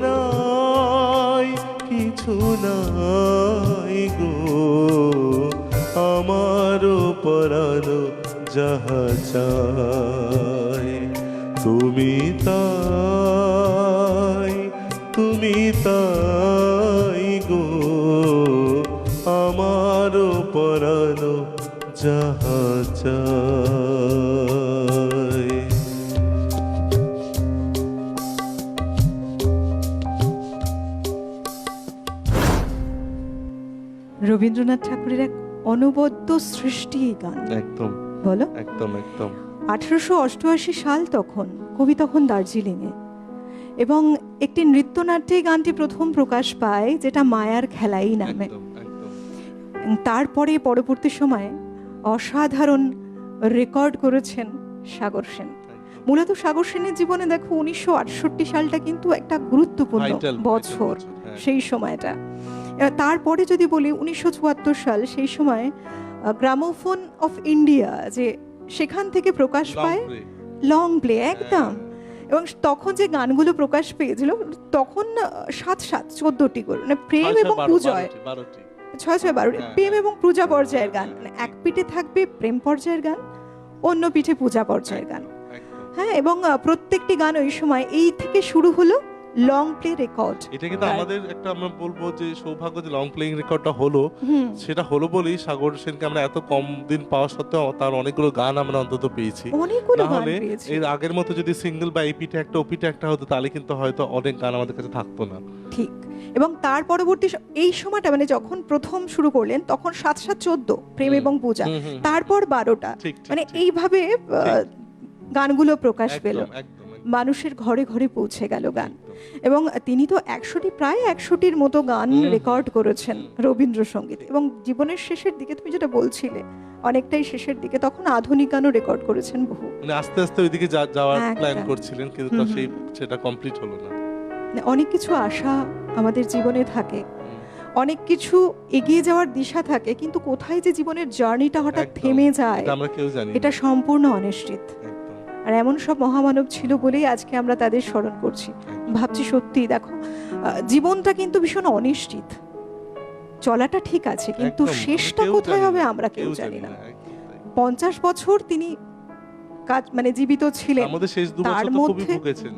নাই, কিছু নাই গো আমার পরানো যাহা চাই। তুমি তাই, তুমি তাই গো আমার পরানো যাহা চাই। রবীন্দ্রনাথ ঠাকুরের এক অনবদ্য সৃষ্টি এই গান, একদম বলো। একদম একদম 1888 সাল, তখন কবি তখন দার্জিলিংয়ে, এবং একটি নৃত্যনাট্যে গানটি প্রথম প্রকাশ পায়, যেটা মায়ার খেলাই নামে। একদম একদম তারপরে পরবর্তী সময়ে অসাধারণ রেকর্ড করেছেন সাগর সেন। মূলত সাগর সেনের জীবনে দেখো 1968 সালটা কিন্তু একটা গুরুত্বপূর্ণ Vital বছর, হ্যাঁ। সেই সময়টা। তারপরে যদি বলি 1974 সাল, সেই সময় গ্রামোফোন অফ ইন্ডিয়া, যে সেখান থেকে প্রকাশ পায় লং প্লে, একদম। এবং তখন যে গানগুলো প্রকাশ পেয়েছিল, তখন 7-7-14টি করে, মানে প্রেম এবং পূজয়, 6-6-12 প্রেম এবং পূজা পর্যায়ের গান, মানে এক পিঠে থাকবে প্রেম পর্যায়ের গান, অন্য পিঠে পূজা পর্যায়ের গান। হ্যাঁ, এবং প্রত্যেকটি গান ওই সময় এই থেকে শুরু হলো লং প্লে রেকর্ড। এটা কিন্তু আমাদের একটা, আমরা বলবো যে সৌভাগ্য, যে লং প্লেইং রেকর্ডটা হলো, সেটা হলো বলেই সাগর সেনকে আমরা এত কম দিন পাওয়া সত্ত্বেও তার অনেকগুলো গান আমরা অন্তত পেয়েছি। অনেকগুলো গান তাহলে পেয়েছি। এর আগের মতো যদি সিঙ্গেল বা এপিটা একটা ওপিটা একটা হতো, তাহলে কিন্তু হয়তো অনেক গান আমাদের কাছে থাকতো না। ঠিক। এবং তার পরবর্তী এই সময়টা, মানে যখন প্রথম শুরু করলেন, তখন 7-7-14 প্রেম এবং পূজা, তারপর 12টা, মানে এইভাবে গানগুলো প্রকাশ পেল, মানুষের ঘরে ঘরে পৌঁছে গেল গান। এবং তিনি তো প্রায় 100টির মতো গান রেকর্ড করেছেন রবীন্দ্রসঙ্গীত। এবং জীবনের শেষের দিকে, তুমি যেটা বলছিলে, অনেকটাই শেষের দিকে, তখন আধুনিক গানও রেকর্ড করেছেন বহু। মানে আস্তে আস্তে ওইদিকে যাওয়ার প্ল্যান করছিলেন, কিন্তু সেটা কমপ্লিট হলো না। অনেক কিছু আশা আমাদের জীবনে থাকে, অনেক কিছু এগিয়ে যাওয়ার দিশা থাকে, কিন্তু কোথায় যে জীবনের জার্নিটা হঠাৎ থেমে যায়, আমরা কেউ জানি না। এটা সম্পূর্ণ অনিশ্চিত। আর এমন সব মহামানব ছিল বলেই আজকে আমরা তাদের স্মরণ করছি। ভাবছি সত্যি, দেখো, জীবনটা কিন্তু ভীষণ অনিশ্চিত। চলাটা ঠিক আছে, কিন্তু শেষটা কোথায় হবে আমরা কেউ জানি না। 50 বছর তিনি মানে জীবিত ছিলেন, আমাদের শেষ 2 বছর তো খুবই ভুগেছেন,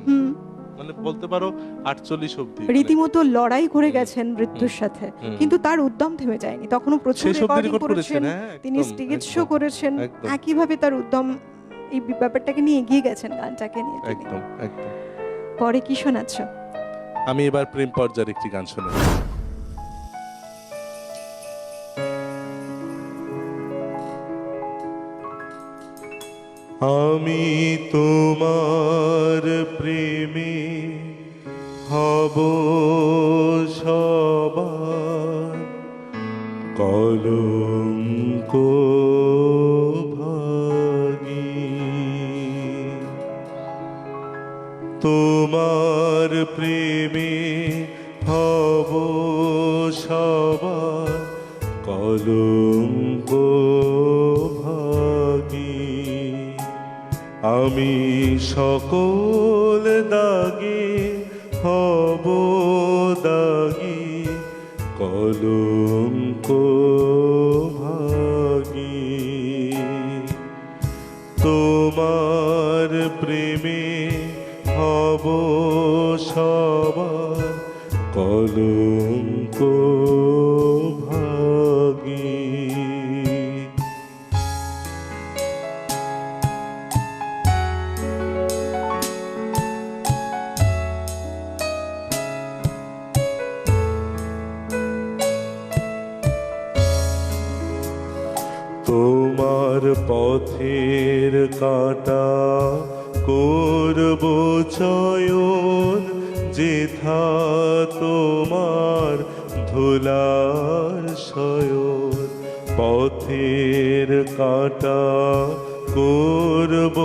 মানে বলতে পারো 48 অবধি রীতিমতো লড়াই করে গেছেন মৃত্যুর সাথে, কিন্তু তার উদ্যম থেমে যায়নি। তখনও প্রচুর রেকর্ডিং করেছেন, তিনি স্টেজ শো করেছেন, একইভাবে তার উদ্যম, এই ব্যাপারটাকে নিয়ে এগিয়ে গেছেন, গানটাকে নিয়ে। একদম একদম। পরে কি শোনাচ্ছ? আমি এবার প্রেম পর্যায়ের একটি গান শোনাব। আমি তোমার প্রেমে হব সবার কলঙ্ক ভাগী, তোমার প্রেমে হব সবার কলঙ্ক ভাগী। আমি সকল দাগে হব দাগী, কলঙ্ক ভাগী। তোমার প্রেমে হব সবার কলঙ্ক ভাগী। তোমার পথের কাঁটা করব চয়ন, যেথা তোমার ধুলার শয়ন। পথের কাঁটা করব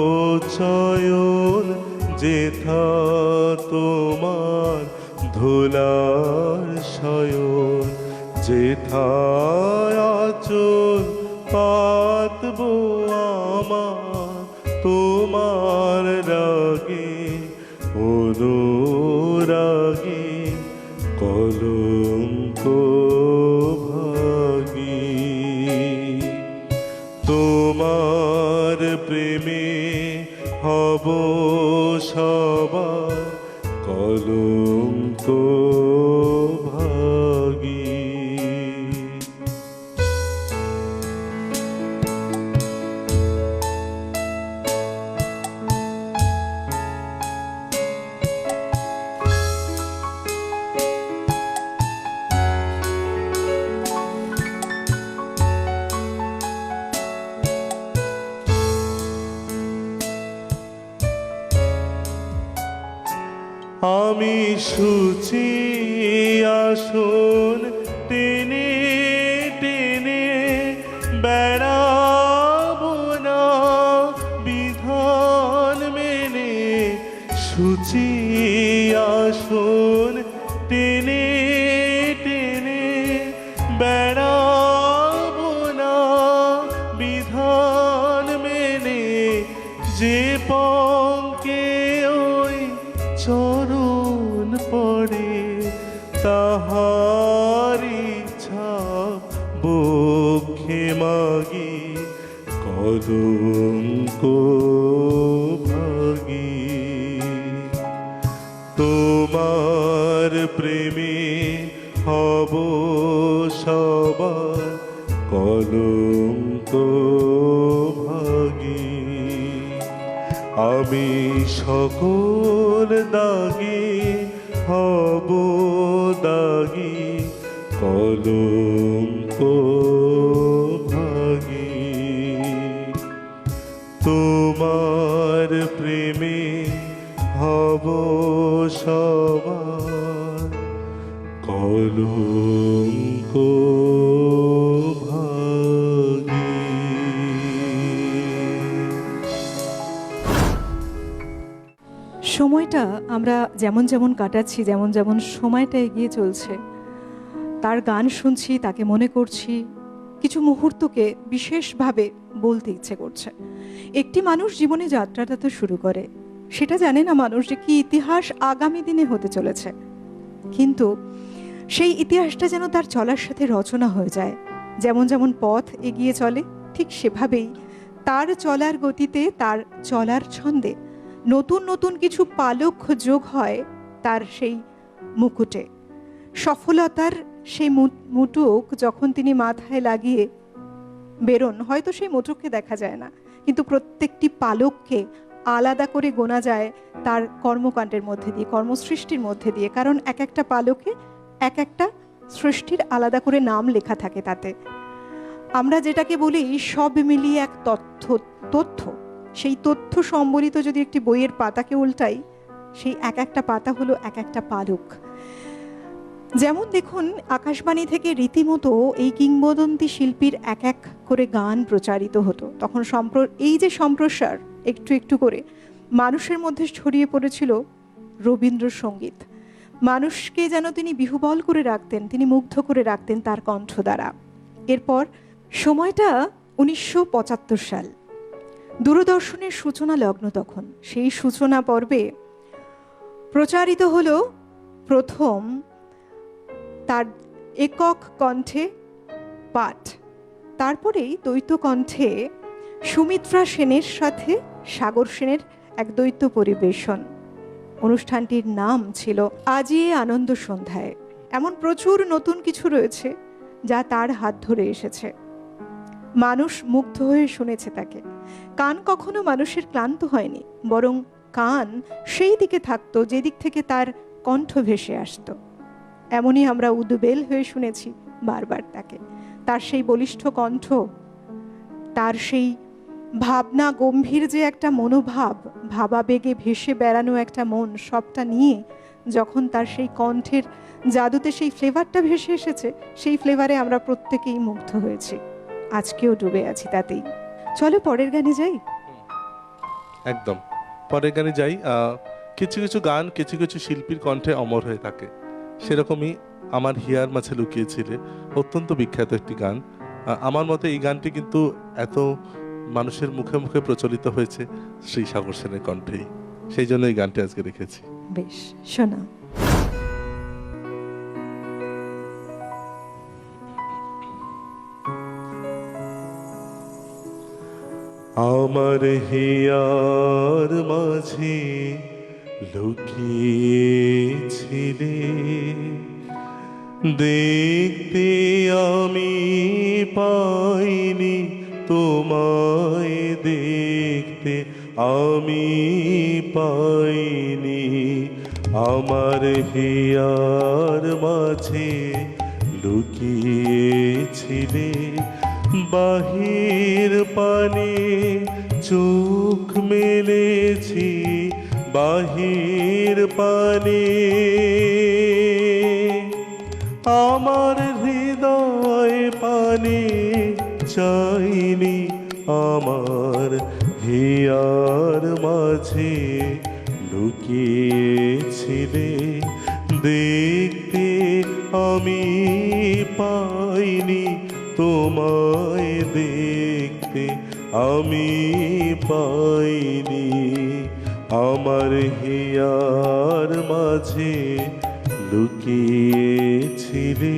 চয়ন, যেথা তোমার ধুলার শয়ন, যেথায় আঁচল পাতব আমার তোমার রাগে অনুরাগে কলঙ্ক ভাগী। তোমার প্রেমে হব সবার কলঙ্ক ভাগী। আমি সূচি আসন টেনে টেনে বেড়াবো না বিধান মেনে, সূচি আসন টেনে টেনে বেড়াবো না বিধান মেনে, যে পঙ্কে ওই চরণ পড়ে তাহারি ছাপ বক্ষে মাগি কলঙ্ক ভাগী। তোমার প্রেমে হব সবার কলঙ্ক ভাগী। আমি সকল দাগে হব দাগী কলঙ্ক ভাগী। তোমার প্রেমে হব সবার কলঙ্ক ভাগী। সময়টা আমরা যেমন যেমন কাটাচ্ছি, যেমন যেমন সময়টা এগিয়ে চলছে, তার গান শুনছি, তাকে মনে করছি, কিছু মুহূর্তকে বিশেষভাবে বলতে ইচ্ছে করছে। একটি মানুষ জীবনে যাত্রাটা তো শুরু করে, সেটা জানে না মানুষ যে কি ইতিহাস আগামী দিনে হতে চলেছে, কিন্তু সেই ইতিহাসটা যেন তার চলার সাথে রচনা হয়ে যায়। যেমন যেমন পথ এগিয়ে চলে, ঠিক সেভাবেই তার চলার গতিতে, তার চলার ছন্দে নতুন নতুন কিছু পালক যোগ হয় তার সেই মুকুটে। সফলতার সেই মুটুক যখন তিনি মাথায় লাগিয়ে বেরোন, হয়তো সেই মুটুককে দেখা যায় না, কিন্তু প্রত্যেকটি পালককে আলাদা করে গোনা যায় তার কর্মকাণ্ডের মধ্যে দিয়ে, কর্মসৃষ্টির মধ্যে দিয়ে, কারণ এক একটা পালকে এক একটা সৃষ্টির আলাদা করে নাম লেখা থাকে তাতে। আমরা যেটাকে বলি সব মিলিয়ে এক তথ্য, সেই তথ্য সম্বলিত যদি একটি বইয়ের পাতাকে উল্টাই, সেই এক একটা পাতা হলো এক একটা পালক। যেমন দেখুন, আকাশবাণী থেকে রীতিমতো এই কিংবদন্তি শিল্পীর এক এক করে গান প্রচারিত হতো। তখন এই যে সম্প্রসার একটু একটু করে মানুষের মধ্যে ছড়িয়ে পড়েছিল রবীন্দ্রসঙ্গীত। মানুষকে যেন তিনি বিহুবল করে রাখতেন, তিনি মুগ্ধ করে রাখতেন তার কণ্ঠ দ্বারা। এরপর সময়টা 1975 সাল, দূরদর্শনের সূচনা লগ্ন। তখন সেই সূচনা পর্বে প্রচারিত হলো প্রথম তার একক কণ্ঠে পাঠ, তারপরেই দ্বৈত কণ্ঠে সুমিত্রা সেনের সাথে সাগর সেনের এক দ্বৈত পরিবেশন। অনুষ্ঠানটির নাম ছিল আজি আনন্দ সন্ধ্যায়। এমন প্রচুর নতুন কিছু রয়েছে যা তার হাত ধরে এসেছে, মানুষ মুগ্ধ হয়ে শুনেছে তাকে। কান কখনো মানুষের ক্লান্ত হয়নি, বরং কান সেই দিকে থাকতো যেদিক থেকে তার কণ্ঠ ভেসে আসতো। এমনই আমরা উদ্বেল হয়ে শুনেছি বারবার তাকে, তার সেই বলিষ্ঠ কণ্ঠ, তার সেই ভাবনা গম্ভীর যে একটা মনোভাব, ভাবাবেগে ভেসে বেড়ানো একটা মন, সবটা নিয়ে যখন তার সেই কণ্ঠের জাদুতে সেই ফ্লেভারটা ভেসে এসেছে, সেই ফ্লেভারে আমরা প্রত্যেকেই মুগ্ধ হয়েছি। আজকেও ডুবে আছি তাতেই। চলো পরের গানে যাই। একদম পরের গানে যাই। কিছু কিছু গান কিছু কিছু শিল্পীর কণ্ঠে অমর হয়ে থাকে, সেরকমই আমার হিয়ার মাঝে লুকিয়েছিলে অত্যন্ত বিখ্যাত একটি গান। আমার মতে এই গানটি কিন্তু এত মানুষের মুখে মুখে প্রচলিত হয়েছে শ্রী সাগর সেনের কণ্ঠেই, সেই জন্য এই গানটি আজকে রেখেছি। বেশ, শোনা। আমার হিয়ার মাঝে লুকিয়েছিলে, দেখতে আমি পাইনি তোমায়, দেখতে আমি পাইনি। আমার হিয়ার মাঝে লুকিয়েছিলে, বাহির পানে চোখ মেলেছি, বাহির পানে আমার হৃদয় পানে চাইনি। আমার হিয়ার মাঝে লুকিয়েছিলে, দেখতে আমি পাইনি তোমায়, দেখতে আমি পাইনি। আমার হিয়ার মাঝে লুকিয়েছিলে।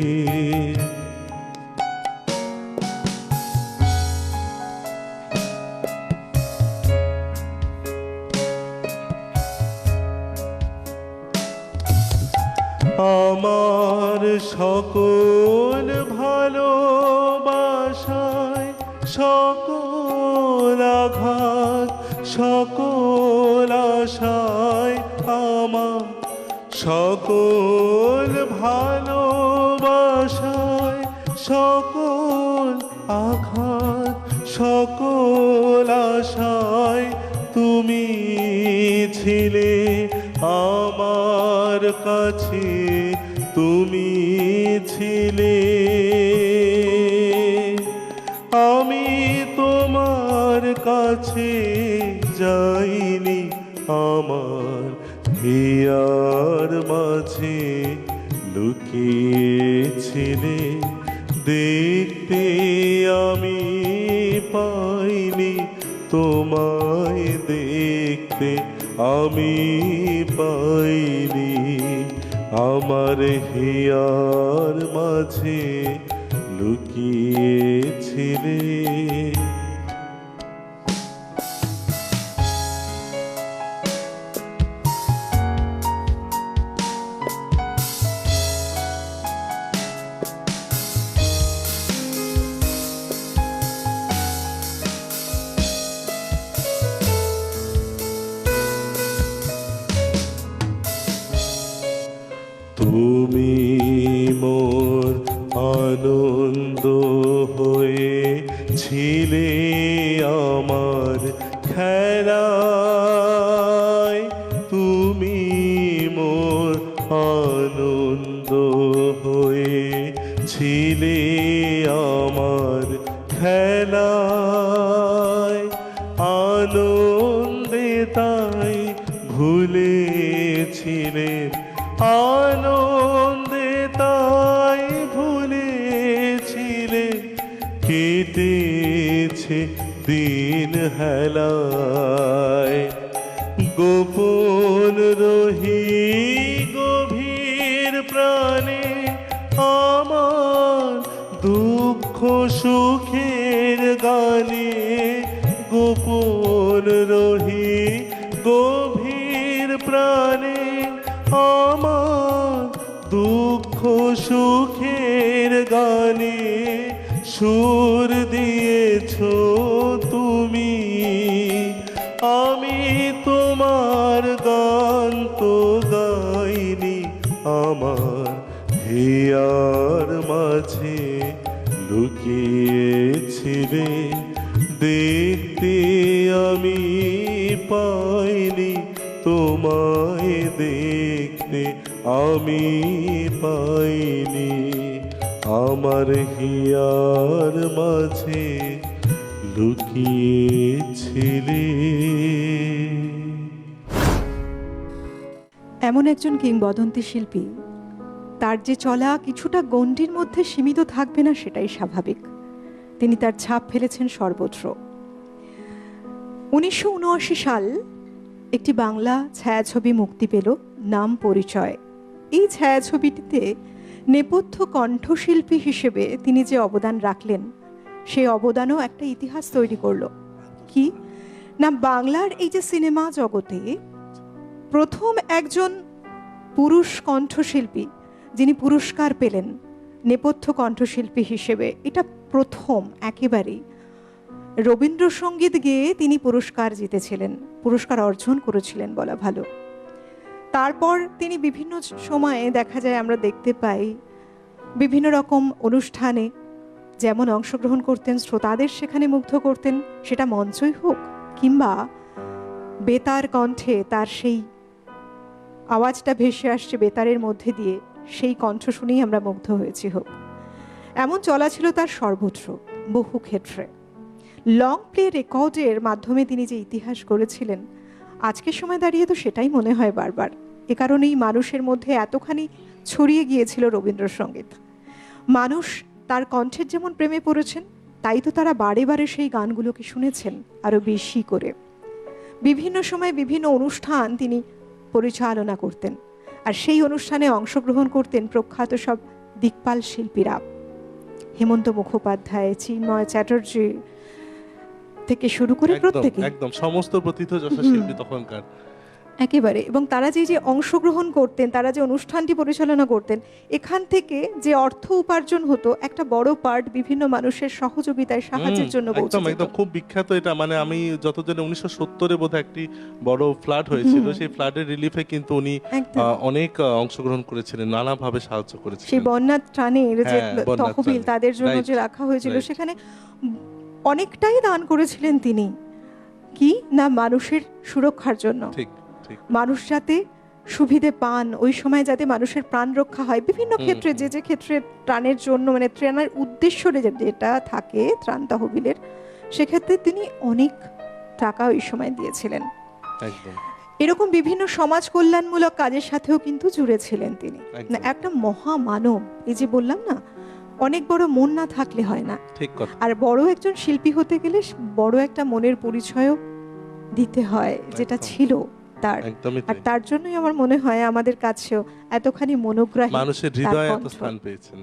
আমার সকল ভালোবাসায়, সকল আঘাত, সকল আশায়, আমার সকল ভালোবাসায়, সকল আঘাত, সকল আশায় তুমি ছিলে আমার কাছে, তুমি ছিলে। আমি তোমার কাছে যাইনি, আমার হিয়ার মাঝে লুকিয়েছিলে, দেখতে আমি পাইনি তোমায়, দেখতে আমি পাইনি। আমার হিয়ার মাঝে লুকিয়েছিলে। তুমি মোর আনন্দ হয়ে ছিলে আমার খেলায়, তুমি মোর আনন্দ হয়ে ছিলে আমার খেলায়। আনন্দে তাই ভুলেছিলে, আনন্দে তাই ভুলেছিলে, কেটেছে দিন হেলায়। গোপন রহি গভীর প্রাণে আমার দুঃখ সুখের গানে, গোপন রহি গভীর প্রাণে আমার দুঃখ সুখের গানে সুর দিয়েছ তুমি। আমি তোমার গান তো গাইনি, আমার হিয়ার মাঝে লুকিয়েছিলে, দেখতে আমি পাইনি তোমায়, দেখতে আমি পাইনি। আমার হিয়ার মাঝে লুকিয়েছিলে। এমন একজন কিংবদন্তি শিল্পী, তার যে চলা কিছুটা গণ্ডির মধ্যে সীমিত থাকবে না সেটাই স্বাভাবিক। তিনি তার ছাপ ফেলেছেন সর্বত্র। 1979 সাল একটি বাংলা ছায়াছবি মুক্তি পেল, নাম পরিচয়। এই ছায়াছবিটিতে নেপথ্য কণ্ঠশিল্পী হিসেবে তিনি যে অবদান রাখলেন, সেই অবদানও একটা ইতিহাস তৈরি করলো। কি না, বাংলার এই যে সিনেমা জগতে প্রথম একজন পুরুষ কণ্ঠশিল্পী যিনি পুরস্কার পেলেন নেপথ্য কণ্ঠশিল্পী হিসেবে, এটা প্রথম একেবারেই। রবীন্দ্রসঙ্গীত গেয়ে তিনি পুরস্কার জিতেছিলেন, পুরস্কার অর্জন করেছিলেন বলা ভালো। তারপর তিনি বিভিন্ন সময়ে দেখা যায়, আমরা দেখতে পাই বিভিন্ন রকম অনুষ্ঠানে যেমন অংশগ্রহণ করতেন, শ্রোতাদের সেখানে মুগ্ধ করতেন, সেটা মঞ্চই হোক কিংবা বেতার কণ্ঠে তার সেই আওয়াজটা ভেসে আসছে বেতারের মধ্যে দিয়ে, সেই কণ্ঠ শুনেই আমরা মুগ্ধ হয়েছি হোক। এমন চলা ছিল তার সর্বত্র, বহু ক্ষেত্রে। লং প্লে রেকর্ডের মাধ্যমে তিনি যে ইতিহাস গড়েছিলেন, আজকের সময় দাঁড়িয়ে তো সেটাই মনে হয় বারবার। এ কারণেই মানুষের মধ্যে এতখানি ছড়িয়ে গিয়েছিল রবীন্দ্রসঙ্গীত। মানুষ তার কণ্ঠের যেমন প্রেমে পড়েছেন, তাই তো তারা বারে বারে সেই গানগুলোকে শুনেছেন আরো বেশি করে। বিভিন্ন সময় বিভিন্ন অনুষ্ঠান তিনি পরিচালনা করতেন, আর সেই অনুষ্ঠানে অংশগ্রহণ করতেন প্রখ্যাত সব দিকপাল শিল্পীরা, হেমন্ত মুখোপাধ্যায়, চিন্ময় চ্যাটার্জি থেকে শুরু করে প্রত্যেকে, একদম সমস্ত প্রথিতযশা শিল্পী তখনকার একেবারে। এবং তারা যে অংশগ্রহণ করতেন, তারা যে অনুষ্ঠানটি পরিচালনা করতেন, এখান থেকে যে অর্থ উপার্জন হতো একটা বড় পার্ট বিভিন্ন মানুষের সহযোগিতায় সাহায্যের জন্য পৌঁছে যেত। একদম খুব বিখ্যাত এটা। মানে আমি যতদিনে 1970-এ বোধহয় একটি বড় ফ্লাড হয়েছিল, সেই ফ্লাডের রিলিফে কিন্তু উনি অনেক অংশগ্রহণ করেছিলেন, নানাভাবে সাহায্য করেছিলেন। সেই বন্যার ত্রাণের যে তহবিল তাদের জন্য যে রাখা হয়েছিল, সেখানে অনেকটাই দান করেছিলেন তিনি। কি না, মানুষের সুরক্ষার জন্য, মানুষ যাতে সুবিধে পান, ওই সময় যাতে মানুষের প্রাণ রক্ষা হয় বিভিন্ন ক্ষেত্রে, যে ক্ষেত্রে ত্রাণের জন্য মানে ত্রাণের উদ্দেশ্য যেটা থাকে ত্রাণ তহবিলের, সেক্ষেত্রে তিনি অনেক টাকা ওই সময় দিয়েছিলেন। এরকম বিভিন্ন সমাজ কল্যাণমূলক কাজের সাথেও কিন্তু জুড়ে ছিলেন তিনি। একটা মহামানব, এই যে বললাম না, অনেক বড় মন না থাকলে হয় না। আর বড় একজন শিল্পী হতে গেলে বড় একটা মনের পরিচয়ও দিতে হয়, যেটা ছিল তার। আর তার জন্যই আমার মনে হয় আমাদের কাছেও এতখানি মনোগ্রাহী, মানুষের হৃদয়ে এত স্থান পেয়েছেন।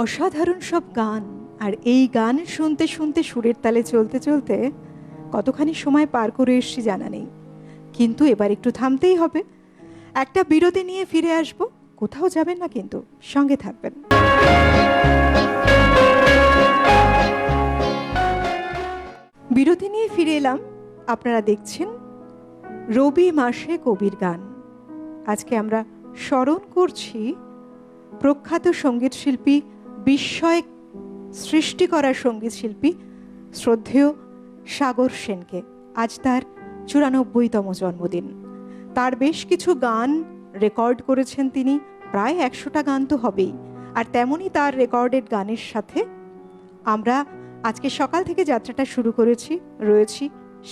অসাধারণ সব গান, আর এই গান শুনতে শুনতে সুরের তালে চলতে চলতে কতখানি সময় পার করে এসেছি জানা নেই। কিন্তু এবার একটু থামতেই হবে, একটা বিরতি নিয়ে ফিরে আসব। কোথাও যাবেন না, কিন্তু সঙ্গে থাকবেন। বিরতি নিয়ে ফিরে এলাম। আপনারা দেখছেন রবি মাসে কবির গান। আজকে আমরা স্মরণ করছি প্রখ্যাত সঙ্গীত শিল্পী, বিস্ময় সৃষ্টি করা সঙ্গীত শিল্পী শ্রদ্ধেয় সাগর সেনকে। আজ তার 94তম জন্মদিন। তার বেশ কিছু গান রেকর্ড করেছেন তিনি, প্রায় 100টা গান তো হবেই। আর তেমনই তার রেকর্ডেড গানের সাথে আমরা আজকে সকাল থেকে যাত্রাটা শুরু রয়েছি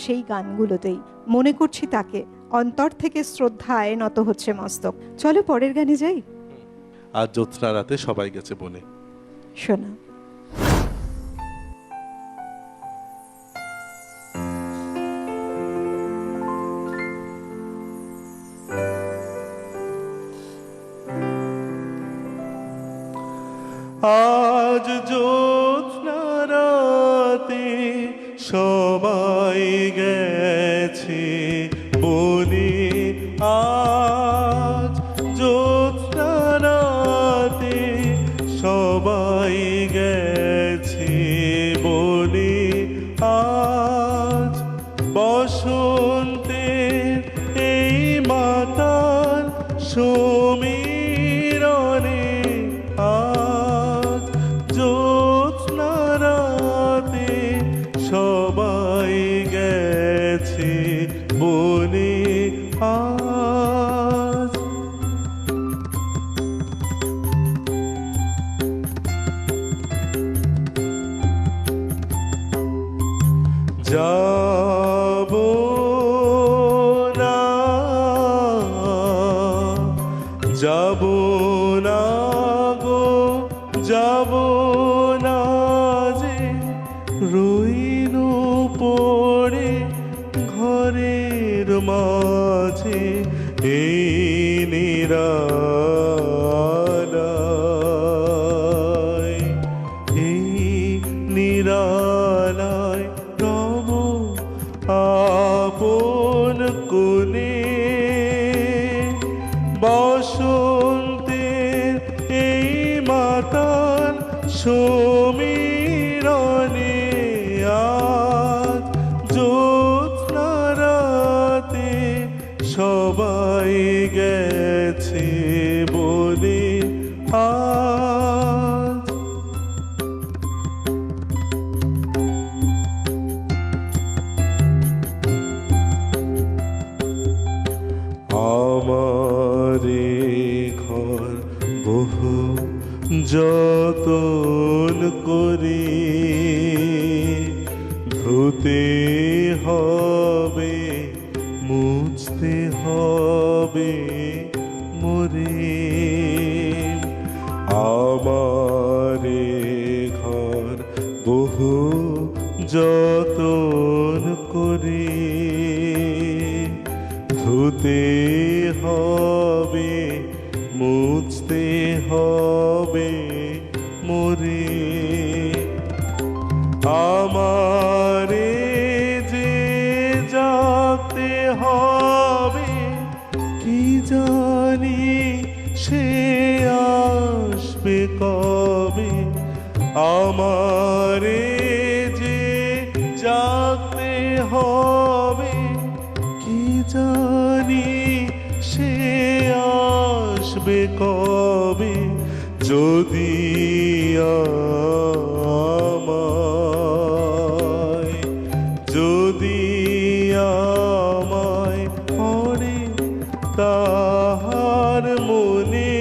সেই গানগুলোতেই। মনে করছি তাকে, অন্তর থেকে শ্রদ্ধায় নত হচ্ছে মস্তক। চলো পরের গানে যাই। আজ জ্যোৎস্না রাতে সবাই গেছে বনে। শোনা আজ জ্যোৎস্না রাতে সবাই গেছে বনে, আজ জ্যোৎস্না রাতে সবাই গেছে বনে, আজ বসন্তের এই মাতাল সমীরণে, আজ জ্যোৎস্না রাতে সবাই গেছে বনে, আজ যাব না, যাব না গো, যাব না যে, রইল পড়ে ঘরের মাঝে এই নিরালায়, এই নিরালায় রব আপন কোণে। বসন্তের এই মাতাল সমীরণে আজ জ্যোৎস্না রাতে সবাই গেছে বলে আজ। আমারে ঘর বহু যতন করে ধুতে হবে, মুছতে হবে মোরে। আমারে ঘর বহু যতন করে ধুতে হবে, মুছতে হবে মোরে। আমারে যে জাগতে হবে, কি জানি সে আসবে কবে। আমারে যে জাগতে হবে, কি জানি সে আসবে কবে। যদি আমায়, যদি আমায় পড়ে তাহার মনে,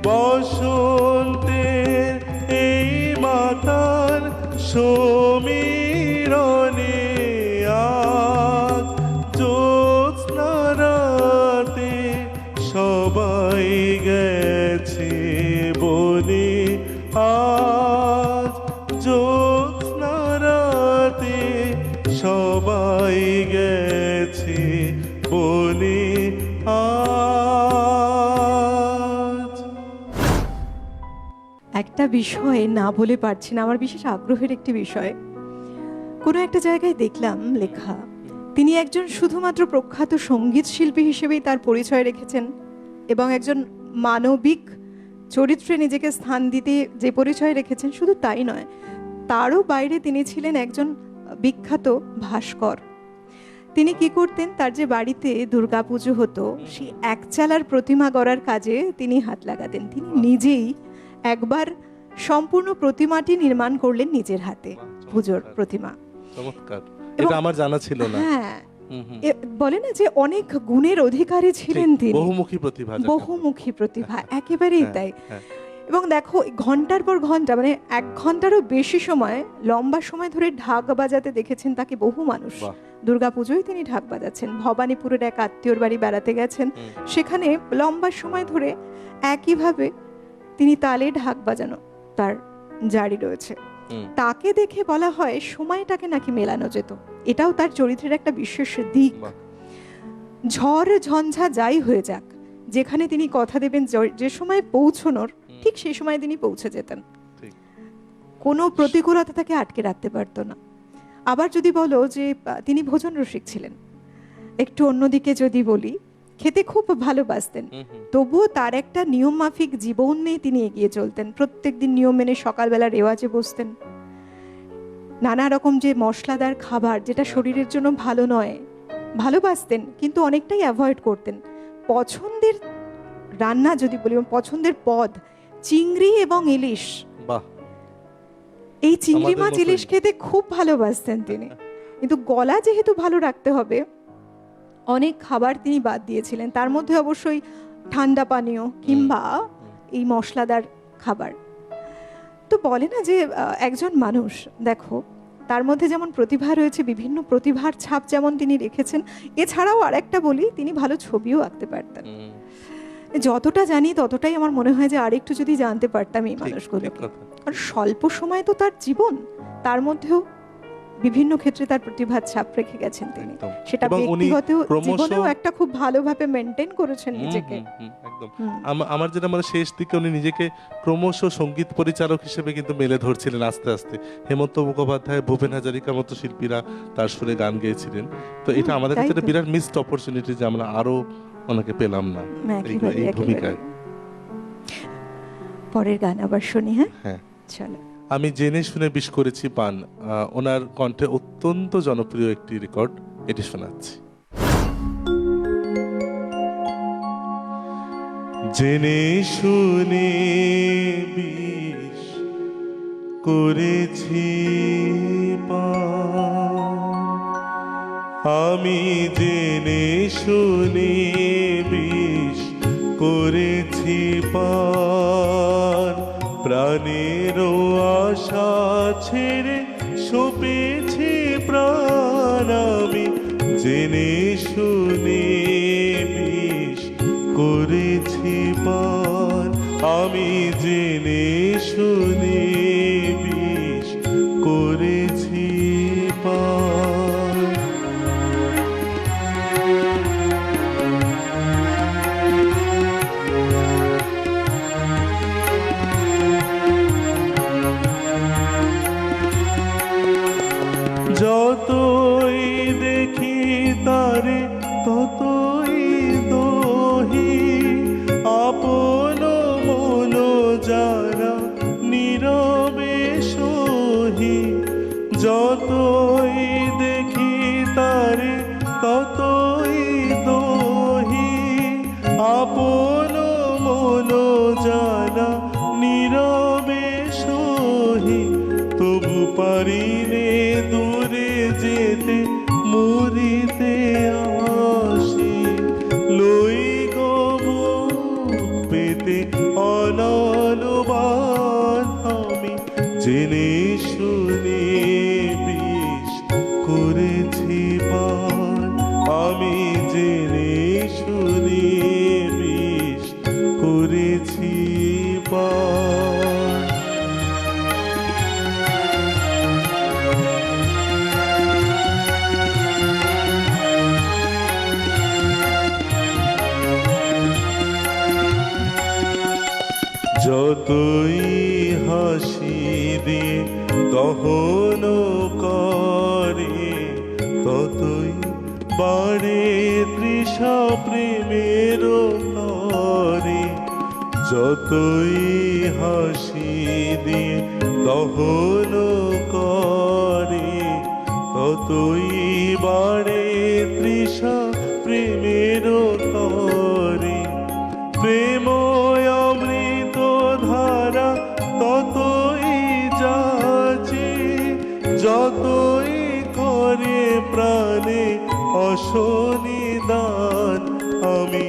বসন্তের এই মাতার সমীরণে আজ জ্যোৎস্না রাতে সবাই গেছে বনে। আজ জ্যোৎস্না রাতে সবাই গেছে বনে আজ। একটা বিষয়ে না বলে পারছি না, আমার বিশেষ আগ্রহের একটি বিষয়। কোনো একটা জায়গায় দেখলাম লেখা, তিনি একজন শুধুমাত্র প্রখ্যাত সঙ্গীত শিল্পী হিসেবেই তার পরিচয় রেখেছেন এবং একজন মানবিক চরিত্রে নিজেকে স্থান দিতে যে পরিচয় রেখেছেন, শুধু তাই নয়, তারও বাইরে তিনি ছিলেন একজন বিখ্যাত ভাস্কর। তিনি কি করতেন, তার যে বাড়িতে দুর্গাপুজো হতো সেই একচালার প্রতিমা গড়ার কাজে তিনি হাত লাগাতেন। তিনি নিজেই একবার সম্পূর্ণ প্রতিমাটি নির্মাণ করলেন নিজের হাতে, পুজোর প্রতিমা। চমৎকার, এটা আমার জানা ছিল না। হ্যাঁ, বলে না যে অনেক গুণের অধিকারী ছিলেন তিনি, বহুমুখী প্রতিভা, বহুমুখী প্রতিভা, একেবারেই তাই। হ্যাঁ। এবং দেখো, ঘন্টার পর ঘন্টা, মানে 1 ঘন্টারও বেশি সময়, লম্বা সময় ধরে ঢাক বাজাতে দেখেছেন তাকে বহু মানুষ। দুর্গাপুজোয় তিনি ঢাক বাজাচ্ছেন, ভবানীপুরের এক আত্মীয়র বাড়ি বেড়াতে গেছেন, সেখানে লম্বা সময় ধরে একইভাবে তিনি তালে ঢাক বাজানো তার জারি রয়েছে। তাকে দেখে বলা হয় সময়টাকে নাকি মেলানো যেত, এটাও তার চরিত্রের একটা বিশেষ দিক। ঝড় ঝঞ্ঝা যাই হয়ে যাক, যেখানে তিনি কথা দেবেন যে সময় পৌঁছনোর, ঠিক সেই সময় তিনি পৌঁছে যেতেন। কোনো প্রতিকূলতা তাকে আটকে রাখতে পারতো না। আবার যদি বলো যে তিনি ভোজন রসিক ছিলেন, একটু অন্যদিকে যদি বলি, খেতে খুব ভালোবাসতেন, তবুও তার একটা নিয়ম মাফিক জীবন নিয়ে তিনি এগিয়ে চলতেন। প্রত্যেকদিন নিয়ম মেনে সকালবেলা রেওয়াজে বসতেন। নানা রকম যে মশলাদার খাবার, যেটা শরীরের জন্য ভালো নয়, ভালোবাসতেন, কিন্তু অনেকটাই অ্যাভয়েড করতেন। পছন্দের রান্না যদি বলি, পছন্দের পদ চিংড়ি এবং ইলিশ। এই চিংড়ি মাছ ইলিশ খেতে খুব ভালোবাসতেন তিনি, কিন্তু গলা যেহেতু ভালো রাখতে হবে, অনেক খাবার তিনি বাদ দিয়েছিলেন, তার মধ্যে অবশ্যই ঠান্ডা পানীয় কিংবা এই মশলাদার খাবার। তো বলে না যে একজন মানুষ, দেখো, তার মধ্যে যেমন প্রতিভা রয়েছে, বিভিন্ন প্রতিভার ছাপ যেমন তিনি রেখেছেন, এছাড়াও আরেকটা বলি, তিনি ভালো ছবিও আঁকতে পারতেন। যতটা জানি ততটাই আমার মনে হয় যে আরেকটু যদি জানতে পারতাম এই মানুষগুলোকে। আর স্বল্প সময় তো তার জীবন, তার মধ্যেও বিভিন্ন ক্ষেত্রে তার প্রতিভার ছাপ রেখে গেছেন তিনি। সেটা ব্যক্তিগত জীবনেও একটা খুব ভালোভাবে মেনটেন করেছেন নিজেকে। একদম। আমার যেটা মানে শেষ দিকে উনি নিজেকে ক্রমশ সঙ্গীত পরিচালক হিসেবে কিন্তু মেলে ধরছিলেন আস্তে আস্তে। হেমন্ত মুখোপাধ্যায়, ভূপেন হাজারিকার মতো শিল্পীরা তার সুরে গান গেয়েছিলেন। তো এটা আমাদের ক্ষেত্রে বিরাট মিসড অপরচুনিটি যে আমরা আরো অনেকে পেলাম না এই ভূমিকায়। পরের গান আবার শুনি। হ্যাঁ, চলো। আমি জেনে শুনে বিষ করেছি পান, ওনার কণ্ঠে অত্যন্ত জনপ্রিয় একটি রেকর্ড, এটি শোনাচ্ছি। জেনে শুনে বিষ করেছি পান, আমি জেনে শুনে বিষ করেছি পান, প্রাণের আশা ছেড়ে সপেছি প্রাণ, আমি জেনে শুনে বিষ করেছি পান, আমি জেনে শুনে বিষ করেছি পান। যতই দেখি তারে ততই দহি, আপন মন যারা নীরবে সহি, যতই দেখি তারে ততই দহি, আপন মন যারা নীরবে সহি, তবু পারিনে দূরে যেতে মরিতে আসি, লই গো বুক পেতে অনলবান, আমি জেনে শুনে বিষ করেছি পান, আমি জেনে শুনে বিষ করেছি পান। যতই হাসি দিয়ে দহন করে, ততই বাড়ে তৃষা প্রেমের তরে, যতই হাসি দিয়ে দহন করে, ততই বাড়ে তৃষা প্রেমের তরে, প্রেম অমৃত ধারা ততই যাচি, যতই করে প্রাণে অসনিদান, আমি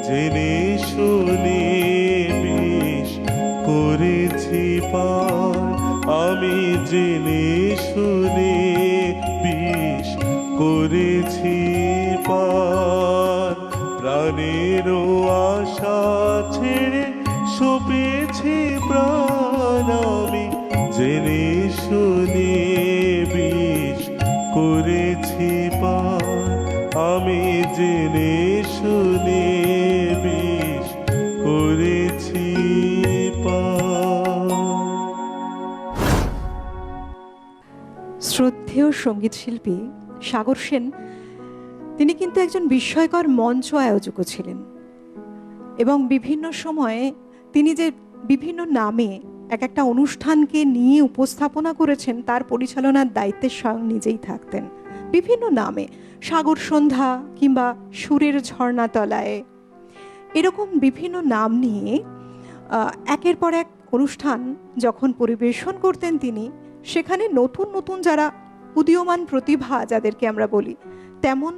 জেনে শুনে বিষ করেছি পান, আমি জেনে শুনে বিষ করেছি পান, প্রাণের আশা ছেড়ে সপেছি প্রাণ, আমি জেনে শুনে বিষ করেছি পান, আমি জেনে শুনে বিষ করেছি পান। শ্রদ্ধেয় সঙ্গীত শিল্পী সাগর সেন, তিনি কিন্তু একজন বিস্ময়কর মঞ্চ আয়োজকও ছিলেন, এবং বিভিন্ন সময়ে তিনি যে বিভিন্ন নামে এক একটা অনুষ্ঠানকে নিয়ে উপস্থাপনা করেছেন, তার পরিচালনার দায়িত্বে স্বয়ং নিজেই থাকতেন। বিভিন্ন নামে, সাগর সন্ধ্যা কিংবা সুরের ঝর্ণাতলায়, এরকম বিভিন্ন নাম নিয়ে একের পর এক অনুষ্ঠান যখন পরিবেশন করতেন তিনি, সেখানে নতুন নতুন যারা উদীয়মান প্রতিভা যাদেরকে আমরা বলি, তেমন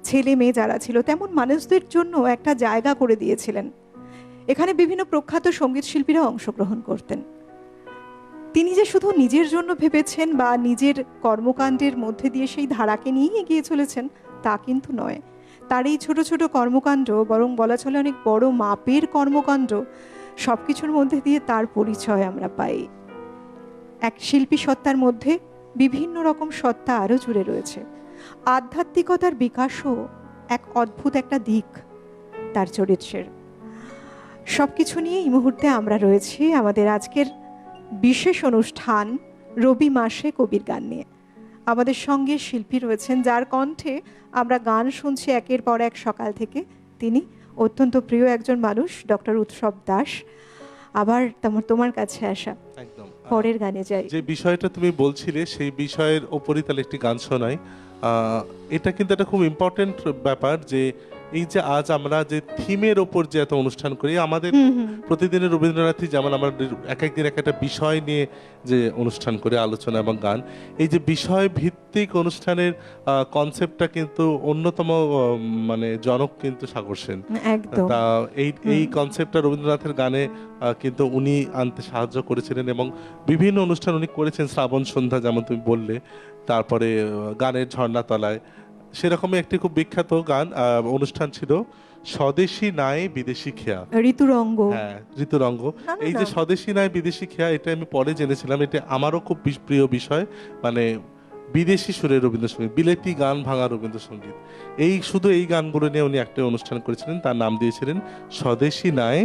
ছেলে মেয়ে যারা ছিল, তেমন মানুষদের জন্য একটা জায়গা করে দিয়েছিলেন। এখানে বিভিন্ন প্রখ্যাত সঙ্গীত শিল্পীরা অংশগ্রহণ করতেন। তিনি যে শুধু নিজের জন্য ভেবেছেন বা নিজের কর্মকাণ্ডের মধ্যে দিয়ে সেই ধারাকে নিয়েই এগিয়ে চলেছেন তা কিন্তু নয়। তার এই ছোট ছোট কর্মকাণ্ড বরং বলা চলে অনেক বড় মাপের কর্মকাণ্ড, সব কিছুর মধ্যে দিয়ে তার পরিচয় আমরা পাই। এক শিল্পী সত্তার মধ্যে বিভিন্ন রকম সত্তা আরও জুড়ে রয়েছে। আধ্যাত্মিকতার বিকাশও এক অদ্ভুত একটা দিক তার চরিত্রের। সব কিছু নিয়ে এই মুহূর্তে আমরা রয়েছি আমাদের আজকের বিশেষ অনুষ্ঠান রবি মাসে কবির গান নিয়ে। আমাদের সঙ্গে শিল্পী রয়েছেন যার কণ্ঠে আমরা গান শুনছি একের পর এক সকাল থেকে। তিনি অত্যন্ত প্রিয় একজন মানুষ, ডক্টর উৎসব দাস। আবার তোমার কাছে আসা, একদম পরের গানে যাই। যে বিষয়টা তুমি বলছিলে সেই বিষয়ের ওপরই তাহলে একটি গান শোনাই। এটা কিন্তু একটা খুব ইম্পর্টেন্ট ব্যাপার যে এই যে আজ আমরা যে থিমের ওপর যে এত অনুষ্ঠান করি, আমাদের প্রতিদিনের রবীন্দ্রনাথই যেমন আমরা এক একদিন এক একটা বিষয় নিয়ে যে অনুষ্ঠান করে আলোচনা এবং গান, এই যে বিষয় ভিত্তিক অনুষ্ঠানের কনসেপ্টটা কিন্তু অন্যতম মানে জনক কিন্তু সাগর সেন। একদম তা এই কনসেপ্টটা রবীন্দ্রনাথের গানে কিন্তু উনি আনতে সাহায্য করেছিলেন এবং বিভিন্ন অনুষ্ঠান উনি করেছেন। শ্রাবণ সন্ধ্যা যেমন তুমি বললে, তারপরে গানের ঝর্ণাতলায় সেরকমই একটি খুব বিখ্যাত গান অনুষ্ঠান ছিল স্বদেশী নাই বিদেশি খেয়া, ঋতুরঙ্গ। হ্যাঁ ঋতুরঙ্গ। এই যে স্বদেশী নাই বিদেশি খেয়া, এটা আমি পরে জেনেছিলাম, এটা আমারও খুব প্রিয় বিষয়। মানে বিদেশি সুরে রবীন্দ্রসঙ্গীত, বিলেতি গান ভাঙা রবীন্দ্রসঙ্গীত, এই শুধু এই গানগুলো নিয়ে উনি একটা অনুষ্ঠান করেছিলেন, তার নাম দিয়েছিলেন স্বদেশী নাই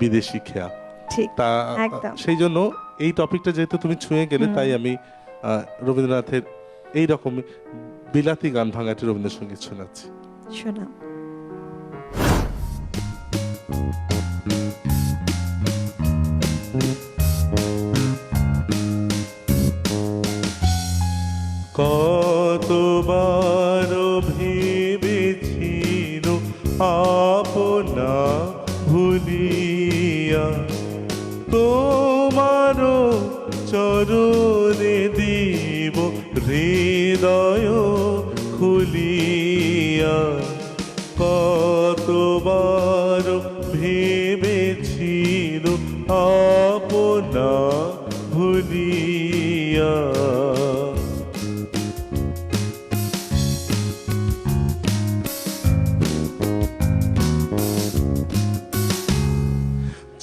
বিদেশি খেয়া। ঠিক, তা একদম। সেই জন্য এই টপিকটা যেহেতু তুমি ছুঁয়ে গেলে, তাই আমি রবীন্দ্রনাথের এই রকম বিলাতি গান ভাঙাটি রবীন্দ্রসঙ্গীত শোনাচ্ছি। শোনা। কতবার ভেবেছিল আপনা ভুলিয়া, তোমারও চরণে দিব হৃদয় খুলিয়া। কতবার ভেবেছিল আপনা ভুলিয়া,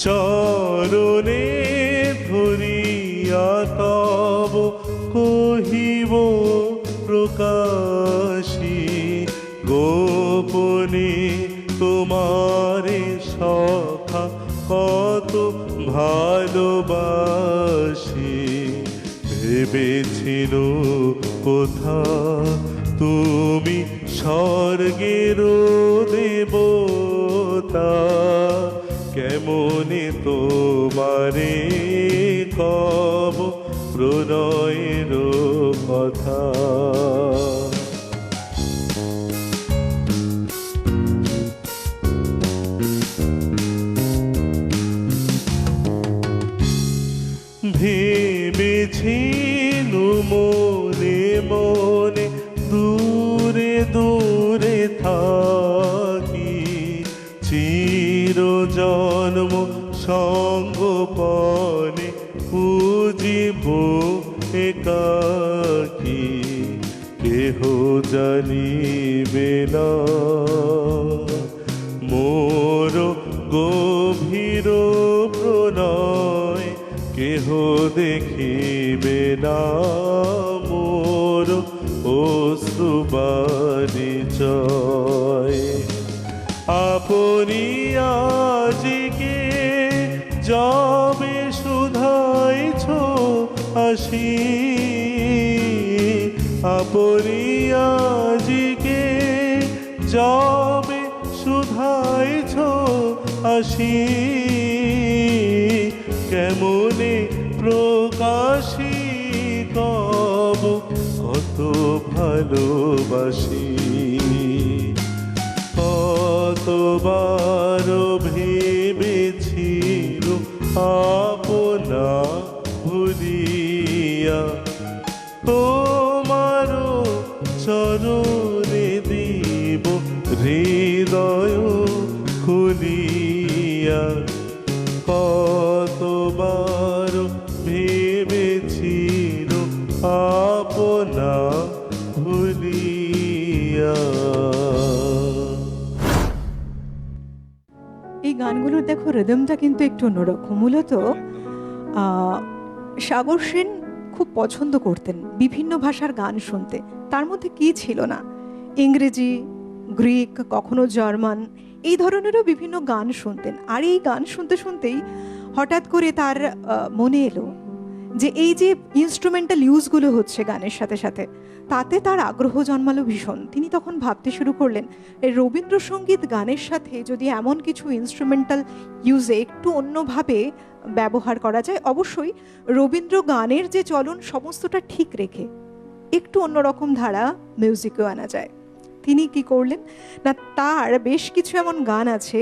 চরণে ধরিয়া তব কহিব প্রকাশী, গোপনে তোমারে সখা কত ভালোবাসি। ভেবেছিল কোথা তুমি স্বর্গের দেবতা, কেমনে তোমারে কব প্রণয়ের কথা। ভেবেছিনু মনে মনে দূরে দূরে থাকি, চির জন্ম সঙ্গপনে পুজিব একাকী। কেহ জানিবে না মোর গভীর প্রণয়, কেহ দেখিবে না মোর অশ্রুবারিচয়। আপনি আজিকে যাবে শুধাইছ আসি, আপনি আজিকে যাবে শুধাইছ আসি, কেমনে প্রকাশী কব কত ভালোবাসি। কতবার ভেবেছিল আপনা ভুলিয়া, তোমারও চরণে দিব হৃদয় খুলিয়া। কতবার ভেবে না ভুলিয়া। এই গানগুলোর দেখো রিদমটা কিন্তু একটু অন্যরকম। মূলত সাগর সেন খুব পছন্দ করতেন বিভিন্ন ভাষার গান শুনতে। তার মধ্যে কি ছিল না, ইংরেজি, গ্রিক, কখনো জার্মান, এই ধরনেরও বিভিন্ন গান শুনতেন। আর এই গান শুনতে শুনতেই হঠাৎ করে তার মনে এলো যে এই যে ইনস্ট্রুমেন্টাল ইউজগুলো হচ্ছে গানের সাথে সাথে, তাতে তার আগ্রহ জন্মালো ভীষণ। তিনি তখন ভাবতে শুরু করলেন এই রবীন্দ্রসঙ্গীত গানের সাথে যদি এমন কিছু ইনস্ট্রুমেন্টাল ইউজে একটু অন্যভাবে ব্যবহার করা যায়, অবশ্যই রবীন্দ্র গানের যে চলন সমস্তটা ঠিক রেখে একটু অন্যরকম ধারা মিউজিকেও আনা যায়। তিনি কি করলেন না, তার বেশ কিছু এমন গান আছে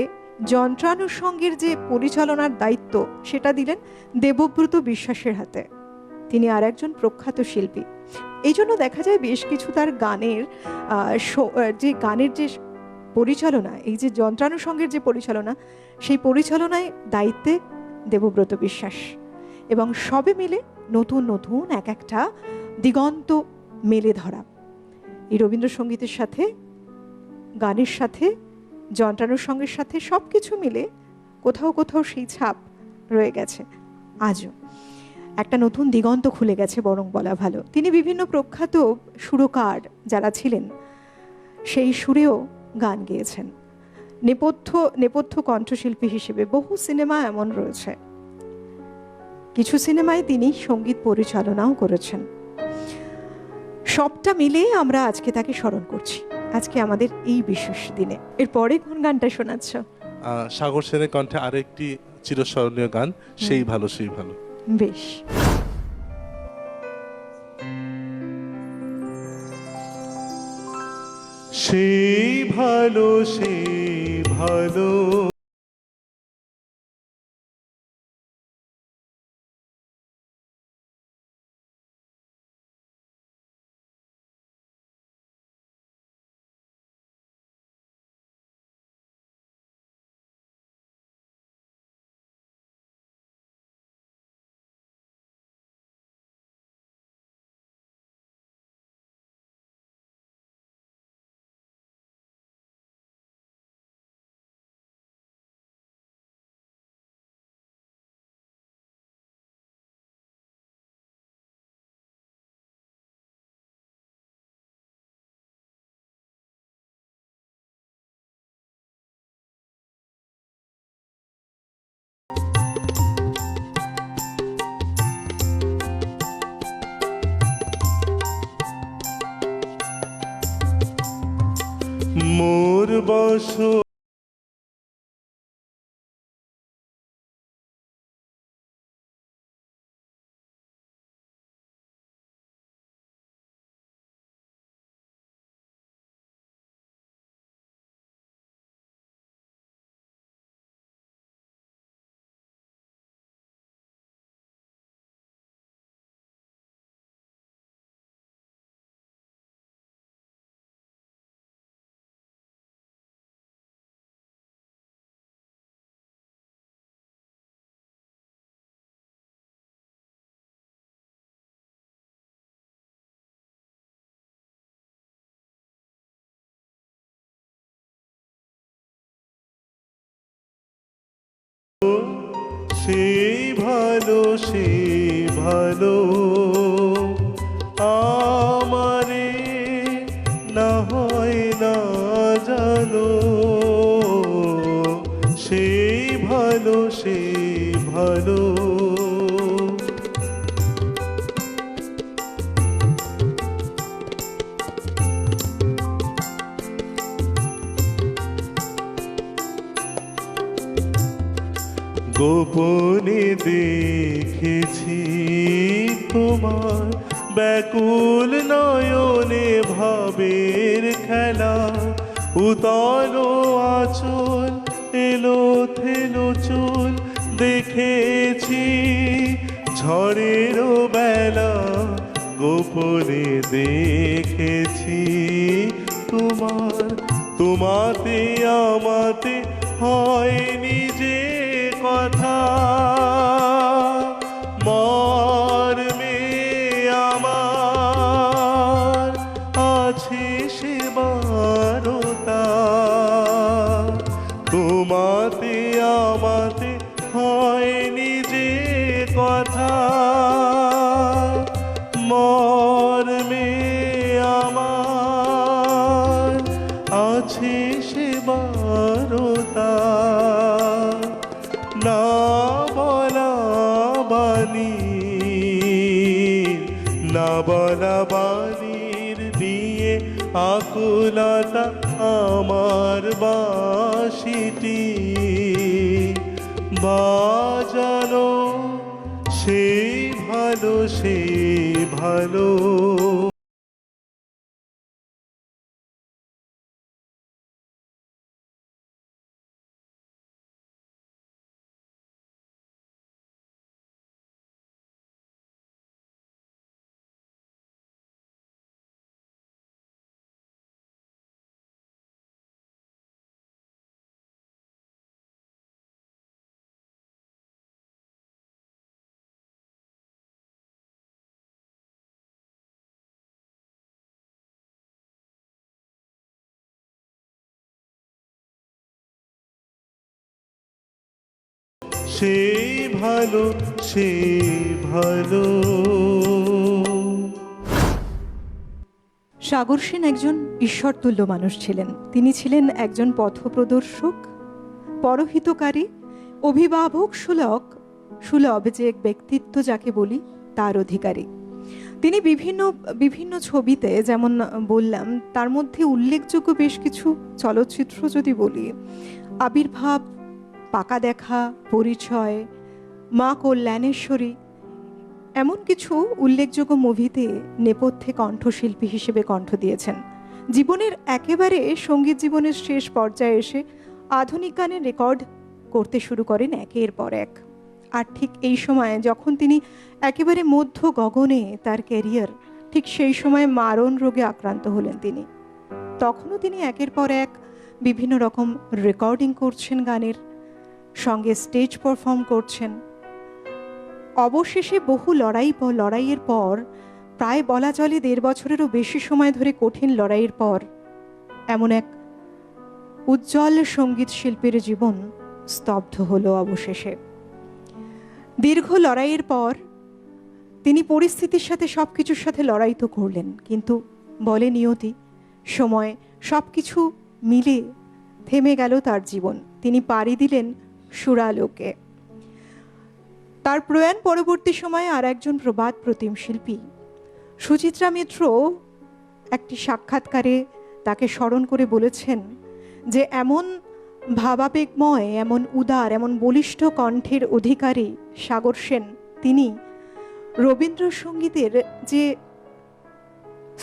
যন্ত্রানুষঙ্গের যে পরিচালনার দায়িত্ব সেটা দিলেন দেবব্রত বিশ্বাসের হাতে। তিনি আর একজন প্রখ্যাত শিল্পী। এই জন্য দেখা যায় বেশ কিছু তার গানের যে পরিচালনা, এই যে যন্ত্রানুষঙ্গের যে পরিচালনা, সেই পরিচালনায় দায়িত্বে দেবব্রত বিশ্বাস। এবং সবে মিলে নতুন নতুন এক একটা দিগন্ত মেলে ধরা। এই রবীন্দ্রসঙ্গীতের সাথে, গানের সাথে, যন্ত্রানুষঙ্গের সাথে সব কিছু মিলে কোথাও কোথাও সেই ছাপ রয়ে গেছে। আজও একটা নতুন দিগন্ত খুলে গেছে বরং বলা ভালো। তিনি বিভিন্ন প্রখ্যাত সুরকার যারা ছিলেন সেই সুরেও গান গেয়েছেন। নেপথ্য কণ্ঠশিল্পী হিসেবে বহু সিনেমা এমন রয়েছে, কিছু সিনেমায় তিনি সঙ্গীত পরিচালনাও করেছেন। সবটা মিলে আমরা আজকে তাকে স্মরণ করছি, আজকে আমাদের এই বিশেষ দিনে। এরপরে কোন গানটা শোনাচ্ছ? সাগর সেনের কণ্ঠে আরেকটি চিরস্মরণীয় গান, সেই ভালো সেই ভালো। বেশ। সেই ভালো সেই ভালো, মোর বসো সেই ভালো সেই ভালো, আমারে না হয় না জানো, সেই ভালো সেই ভালো। গোপনে দেখেছি তোমার ব্যাকুল নয়নে ভাবের খেলা, উতল আঁচল এলো থেলো চুল দেখেছি ঝড়ের বেলা, গোপনে দেখেছি তোমাতে আমাতে হয়নি যে কথা, মর্মে আমার আছে সে বারতা, না বলা বাণী, না বলা বাণীর নিয়ে আকুলতা আমার বাঁশিটি বাজানো, সে ভালো, সে ভালো। সে ভালো, সে ভালো। সাগর সেন একজন ঈশ্বরতুল্য মানুষ ছিলেন। তিনি ছিলেন একজন পথপ্রদর্শক, পরহিতকারী, অভিভাবক সুলভ যে ব্যক্তিত্ব যাকে বলি তার অধিকারী। তিনি বিভিন্ন ছবিতে, যেমন বললাম, তার মধ্যে উল্লেখযোগ্য বেশ কিছু চলচ্চিত্র যদি বলি, আবির্ভাব, পাকা দেখা, পরিচয়, মা কল্যাণেশ্বরী, এমন কিছু উল্লেখযোগ্য মুভিতে নেপথ্যে কণ্ঠশিল্পী হিসেবে কণ্ঠ দিয়েছেন। জীবনের একেবারে সঙ্গীত জীবনের শেষ পর্যায়ে এসে আধুনিক গানের রেকর্ড করতে শুরু করেন একের পর এক। আর ঠিক এই সময়ে যখন তিনি একেবারে মধ্য গগনে তার ক্যারিয়ার, ঠিক সেই সময় মারণ রোগে আক্রান্ত হলেন তিনি। তখনও তিনি একের পর এক বিভিন্ন রকম রেকর্ডিং করছেন, গানের সঙ্গে স্টেজ পারফর্ম করছেন। অবশেষে বহু লড়াইয়ের পর, প্রায় বলা চলে 1.5 বছরেরও বেশি সময় ধরে কঠিন লড়াইয়ের পর, এমন এক উজ্জ্বল সঙ্গীত শিল্পীর জীবন স্তব্ধ হলো অবশেষে। দীর্ঘ লড়াইয়ের পর তিনি পরিস্থিতির সাথে সবকিছুর সাথে লড়াই তো করলেন, কিন্তু বলে নিয়তি, সময় সবকিছু মিলে থেমে গেল তার জীবন। তিনি পাড়ি দিলেন সুরালোকে। তার প্রয়াণ পরবর্তী সময়ে আর একজন প্রবাদ প্রতিম শিল্পী সুচিত্রা মিত্র একটি সাক্ষাৎকারে তাকে স্মরণ করে বলেছেন যে এমন ভাবাবেগময়, এমন উদার, এমন বলিষ্ঠ কণ্ঠের অধিকারী সাগর সেন, তিনি রবীন্দ্রসঙ্গীতের যে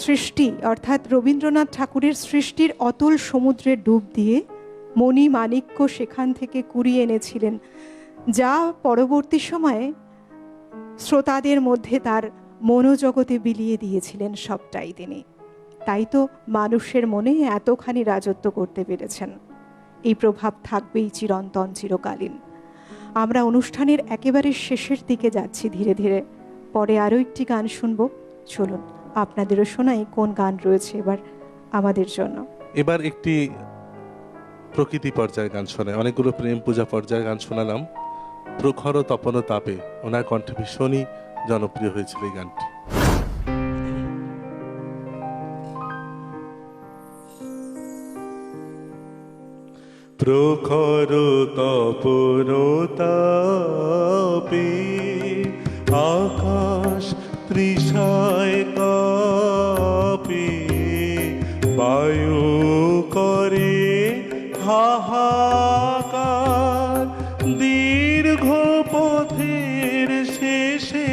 সৃষ্টি, অর্থাৎ রবীন্দ্রনাথ ঠাকুরের সৃষ্টির অতল সমুদ্রে ডুব দিয়ে মণি মাণিক্য সেখান থেকে কুড়িয়ে এনেছিলেন, যা পরবর্তী সময়ে শ্রোতাদের মধ্যে তার মনোজগতে বিলিয়ে দিয়েছিলেন সবটাই তিনি। তাই তো মানুষের মনে এতখানি রাজত্ব করতে পেরেছেন। এই প্রভাব থাকবেই চিরন্তন, চিরকালীন। আমরা অনুষ্ঠানের একেবারে শেষের দিকে যাচ্ছি ধীরে ধীরে। পরে আরও একটি গান শুনবো। চলুন আপনাদেরও শোনাই কোন গান রয়েছে এবার আমাদের জন্য। এবার একটি প্রকৃতি পর্যায়ের গান শোনায়। অনেকগুলো প্রেম পূজা পর্যায়ের গান শোনালাম। প্রখর তপন তাপে, ওনার কণ্ঠে ভীষণই জনপ্রিয় হয়েছিল এই গানটি। প্রখর তপন তাপে, আকাশ তৃষায় কাঁপে, বায়ু করে হাহাকার, দীর্ঘ পথের শেষে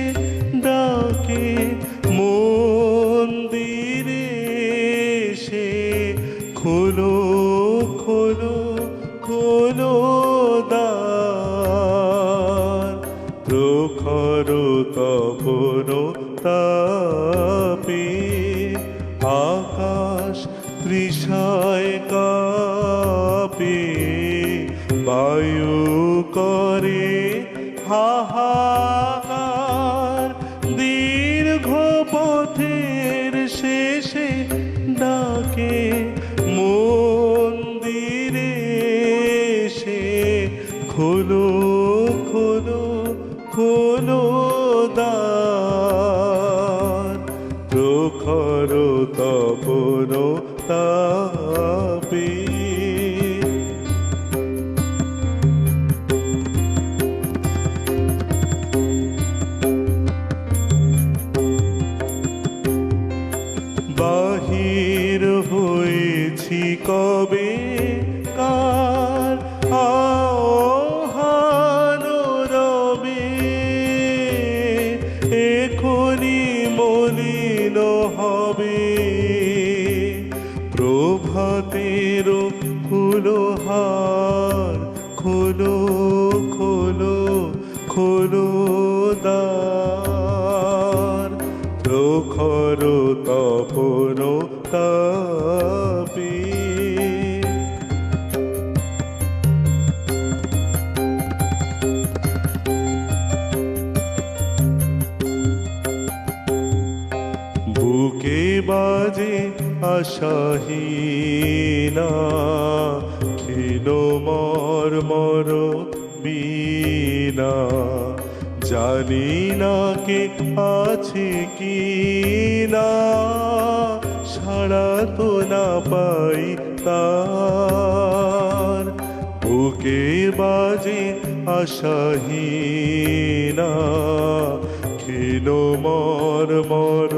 ডাকে মন্দিরে সে, খোলো খোলো খোলো দ্বার। প্রখর তপন তাপে, আকাশ তৃষায় কাঁপে, বায়ু করে হাহাকার, দীর্ঘ পথের শেষে ডাকে মন্দিরে সে, খোলো খোলো খোলো দ্বার। প্রখর তপন তাপে। তাপে বাহির হয়েছি কবে কার আহ্বান রবে, এখনি মলিন হবে প্রভাতের ফুলহার। খোলো খোলো খোলো দ্বার, প্রখর তপন তাপে। বুকে বাজে আশাহীনা ক্ষীণ মর্মর বীণা, জানি না কে আছে কি না, সাড়া তো না পাই তার। বুকে বাজে আশাহীনা ক্ষীণ মর্মর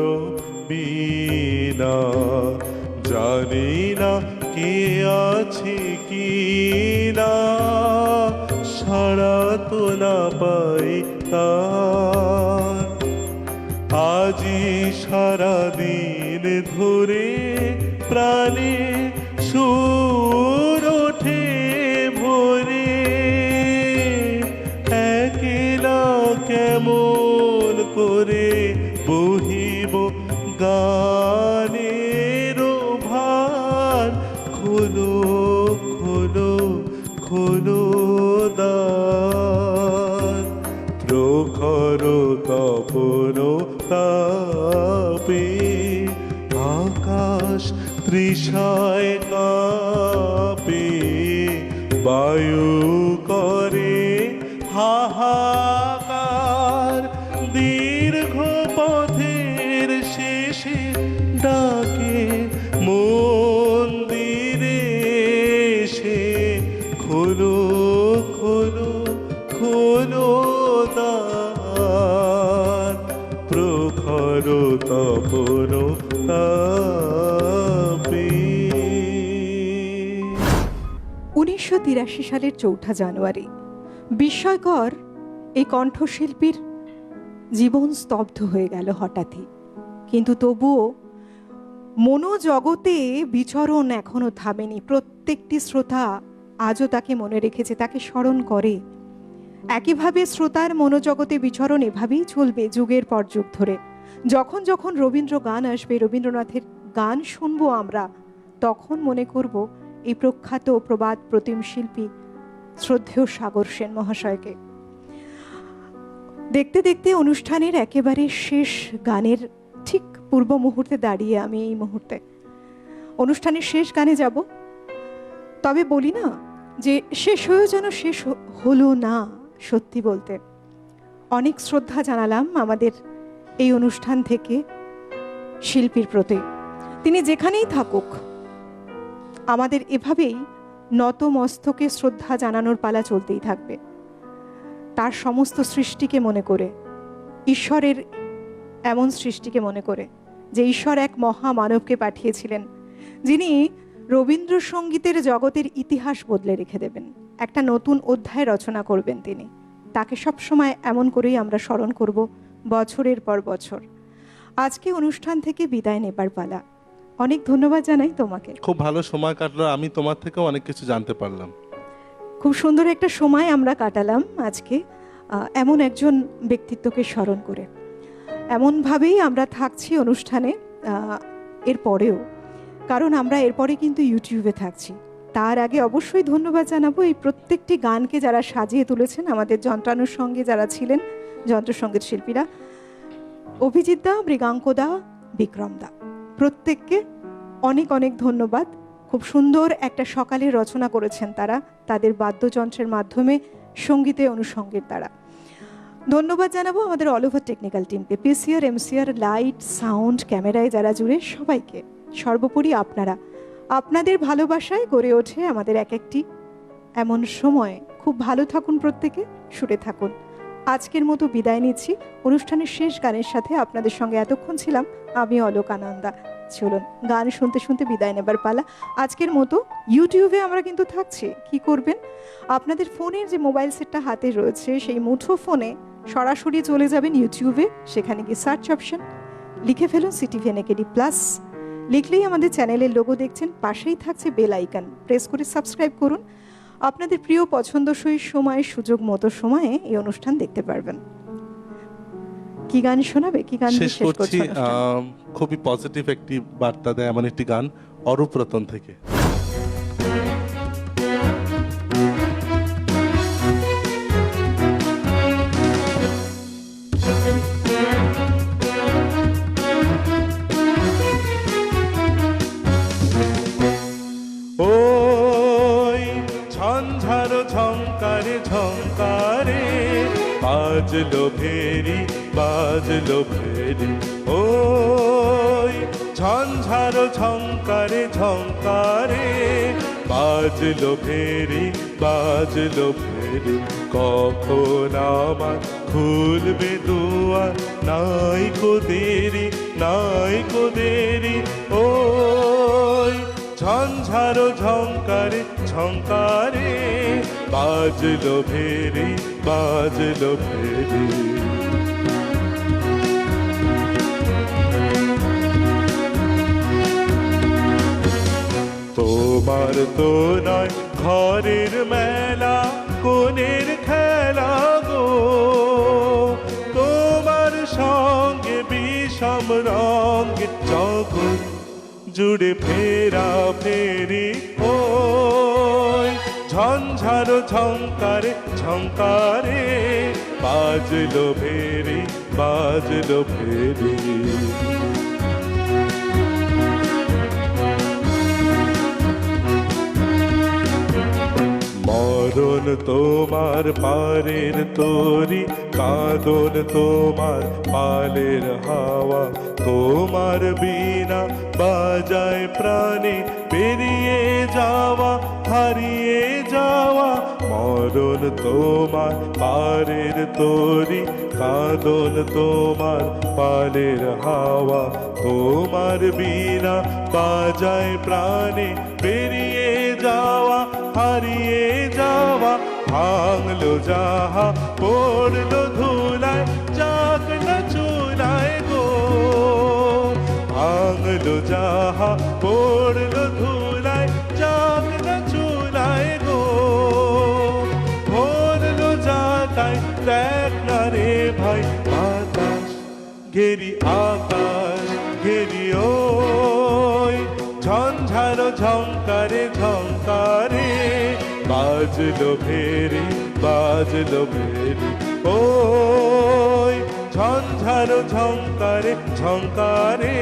বীণা, জানি না কে আছে কি না, সাড়া তো না পাই তার। আজি সারাদিন ধরে প্রাণে সুর ওঠে ভোরে, একলা কেমন করে বহিব গানের ভার। খোলো খোলো খোলো দ্বার, প্রখর তপন তাপে। আকাশ তৃষায় কাঁপে, বায়ু করে হাহাকার, দীর্ঘ পথের শেষে ডাকে মন্দিরে এসে। খোলো খোলো খোলো দ্বার, প্রখর তপন তাপে। 1983 সালের 4 জানুয়ারি বিস্ময়কর এই কণ্ঠশিল্পীর জীবন স্তব্ধ হয়ে গেল হঠাৎই, কিন্তু তবুও মনোজগতে বিচরণ এখনো থামেনি। প্রত্যেকটি শ্রোতা আজও তাকে মনে রেখেছে, তাকে স্মরণ করে। একইভাবে শ্রোতার মনোজগতে বিচরণ এভাবেই চলবে যুগের পর যুগ ধরে। যখন যখন রবীন্দ্র গান আসবে, রবীন্দ্রনাথের গান শুনবো আমরা, তখন মনে করব এই প্রখ্যাত প্রবাদ প্রতিম শিল্পী শ্রদ্ধেয় সাগর সেন মহাশয়কে। দেখতে দেখতে অনুষ্ঠানের একেবারে শেষ গানের ঠিক পূর্ব মুহূর্তে দাঁড়িয়ে আমি এই মুহূর্তে অনুষ্ঠানের শেষ গানে যাব। তবে বলি না যে শেষ হয়েও যেন শেষ হলো না। সত্যি বলতে অনেক শ্রদ্ধা জানালাম আমাদের এই অনুষ্ঠান থেকে শিল্পীর প্রতি। তিনি যেখানেই থাকুক আমাদের এভাবেই নত মস্তকে শ্রদ্ধা জানানোর পালা চলতেই থাকবে। তার সমস্ত সৃষ্টিকে মনে করে, ঈশ্বরের এমন সৃষ্টিকে মনে করে যে ঈশ্বর এক মহামানবকে পাঠিয়েছিলেন, যিনি রবীন্দ্রসঙ্গীতের জগতের ইতিহাস বদলে রেখে দেবেন, একটা নতুন অধ্যায় রচনা করবেন তিনি। তাকে সবসময় এমন করেই আমরা স্মরণ করব বছরের পর বছর। আজকে অনুষ্ঠান থেকে বিদায় নেবার পালা। অনেক ধন্যবাদ জানাই তোমাকে। খুব ভালো সময় কাটলো, আমি তোমার থেকেও অনেক কিছু জানতে পারলাম। খুব সুন্দর একটা সময় আমরা কাটালাম আজকে এমন একজন ব্যক্তিত্বকে স্মরণ করে। এমনভাবেই আমরা থাকছি অনুষ্ঠানে এরপরেও, কারণ আমরা এরপরে কিন্তু ইউটিউবে থাকছি। তার আগে অবশ্যই ধন্যবাদ জানাবো এই প্রত্যেকটি গানকে যারা সাজিয়ে তুলেছেন, আমাদের যন্ত্রানুর সঙ্গে যারা ছিলেন যন্ত্রসঙ্গীত শিল্পীরা, অভিজিৎ দা, মৃগাঙ্কদা, বিক্রমদা, প্রত্যেককে অনেক অনেক ধন্যবাদ। খুব সুন্দর একটা সকালে রচনা করেছেন তারা, তাদের বাদ্যযন্ত্রের মাধ্যমে সঙ্গীতে অনুষঙ্গের দ্বারা। ধন্যবাদ জানাবো আমাদের অল ওভার টেকনিক্যাল টিমকে, পিসিআর, এমসিআর, লাইট, সাউন্ড, ক্যামেরায় যারা জুড়ে সবাইকে। সর্বোপরি আপনারা আপনাদের ভালোবাসায় গড়ে ওঠে আমাদের এক একটি এমন সময়। খুব ভালো থাকুন, প্রত্যেকে সুরে থাকুন। আজকের মতো বিদায় নিচ্ছি। অনুষ্ঠানের শেষ গানের সাথে আপনাদের সঙ্গে এতক্ষণ ছিলাম আমি অলোক আনন্দা। চলুন গান শুনতে শুনতে বিদায় নেবার পালা। আজকের মতো ইউটিউবে আমরা কিন্তু থাকছি। কি করবেন, আপনাদের ফোনের যে মোবাইল সেটটা হাতে রয়েছে সেই মুঠো ফোনে সরাসরি চলে যাবেন ইউটিউবে। সেখানে গিয়ে সার্চ অপশন লিখে ফেলুন সিটিভিএন একেডি প্লাস। লিখলেই আমাদের চ্যানেলের লোগো দেখছেন, পাশেই থাকছে বেল আইকন, প্রেস করে সাবস্ক্রাইব করুন। আপনাদের প্রিয় পছন্দসই সময়, সুযোগ মতো সময়ে এই অনুষ্ঠান দেখতে পারবেন। কি গান শোনাবে, কি গান দিয়ে শেষ শেষ করছি করছি অনুষ্ঠান? খুবই পজিটিভ একটি বার্তা দেয় এমন একটি গান, অরূপ রতন থেকে। ওই ঝঞ্ঝারো ঝঙ্কারে ঝঙ্কারে বাজলো ভেরি বাজলো ভেরি। ওই ঝঞ্ঝারো ঝঙ্কারে ঝঙ্কারে বাজলো ভেরি বাজলো ভেরি। কখন আমার খুলবে দুয়ার, নাই কো দেরি নাই কো দেরি। ওই ঝঞ্ঝারো ঝঙ্কারে ঝঙ্কারে বাজলো ভেরি বাজলো ভেরি। তোমার তো নয় ঘরের মেলা, কোনের খেলা গো, তোমার সঙ্গে বিষম রঙে জগৎ জুড়ে ফেরা ফেরি। ওই ঝঞ্ঝারো ঝঙ্কারে ঝঙ্কারে বাজলো ভেরি বাজলো ভেরি। মরণ তোমার পারের তরি, কাঁদন তোমার পালের হাওয়া। তোমার বিনা বাজায় প্রাণে পেরিয়ে যাওয়া হারিয়ে যাওয়া। মরণ তোমার পারের তরি, কাঁদন তোমার পালের হাওয়া। তোমার বিনা বাজায় প্রাণে পেরিয়ে যাওয়া হারিয়ে যাওয়া। ভাঙলো যাহা পড়লো ধুলায়, যাক না চুলায় গো। ভাঙলো যাহা পড়লো ধুলায়, যাক না চুলায় গো। ভরলো যাতায় দেখ না রে ভাই, বাতাস ঘেরি আকাশ ঘেরি। ওই ঝঞ্ঝারো ঝঙ্কারে ঝঙ্কারে বাজলো ভেরি বাজলো ভেরি। ওই ঝঞ্ঝারো ঝঙ্কারে ঝঙ্কারে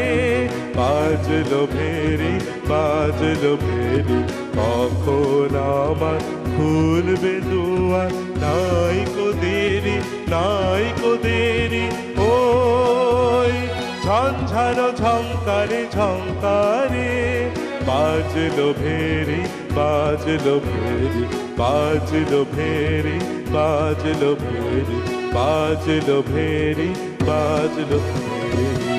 বাজলো ভেরি বাজলো ভেরি। কখন আমার খুলবে দুয়ার, নাই কো দেরি নাই কো দেরি। ওই ঝঞ্ঝারো ঝঙ্কারে ঝঙ্কারে বাজলো ভেরি বাজলো ভেরি বাজলো ভেরি বাজলো ভেরি বাজলো ভেরি বাজলো ভেরি।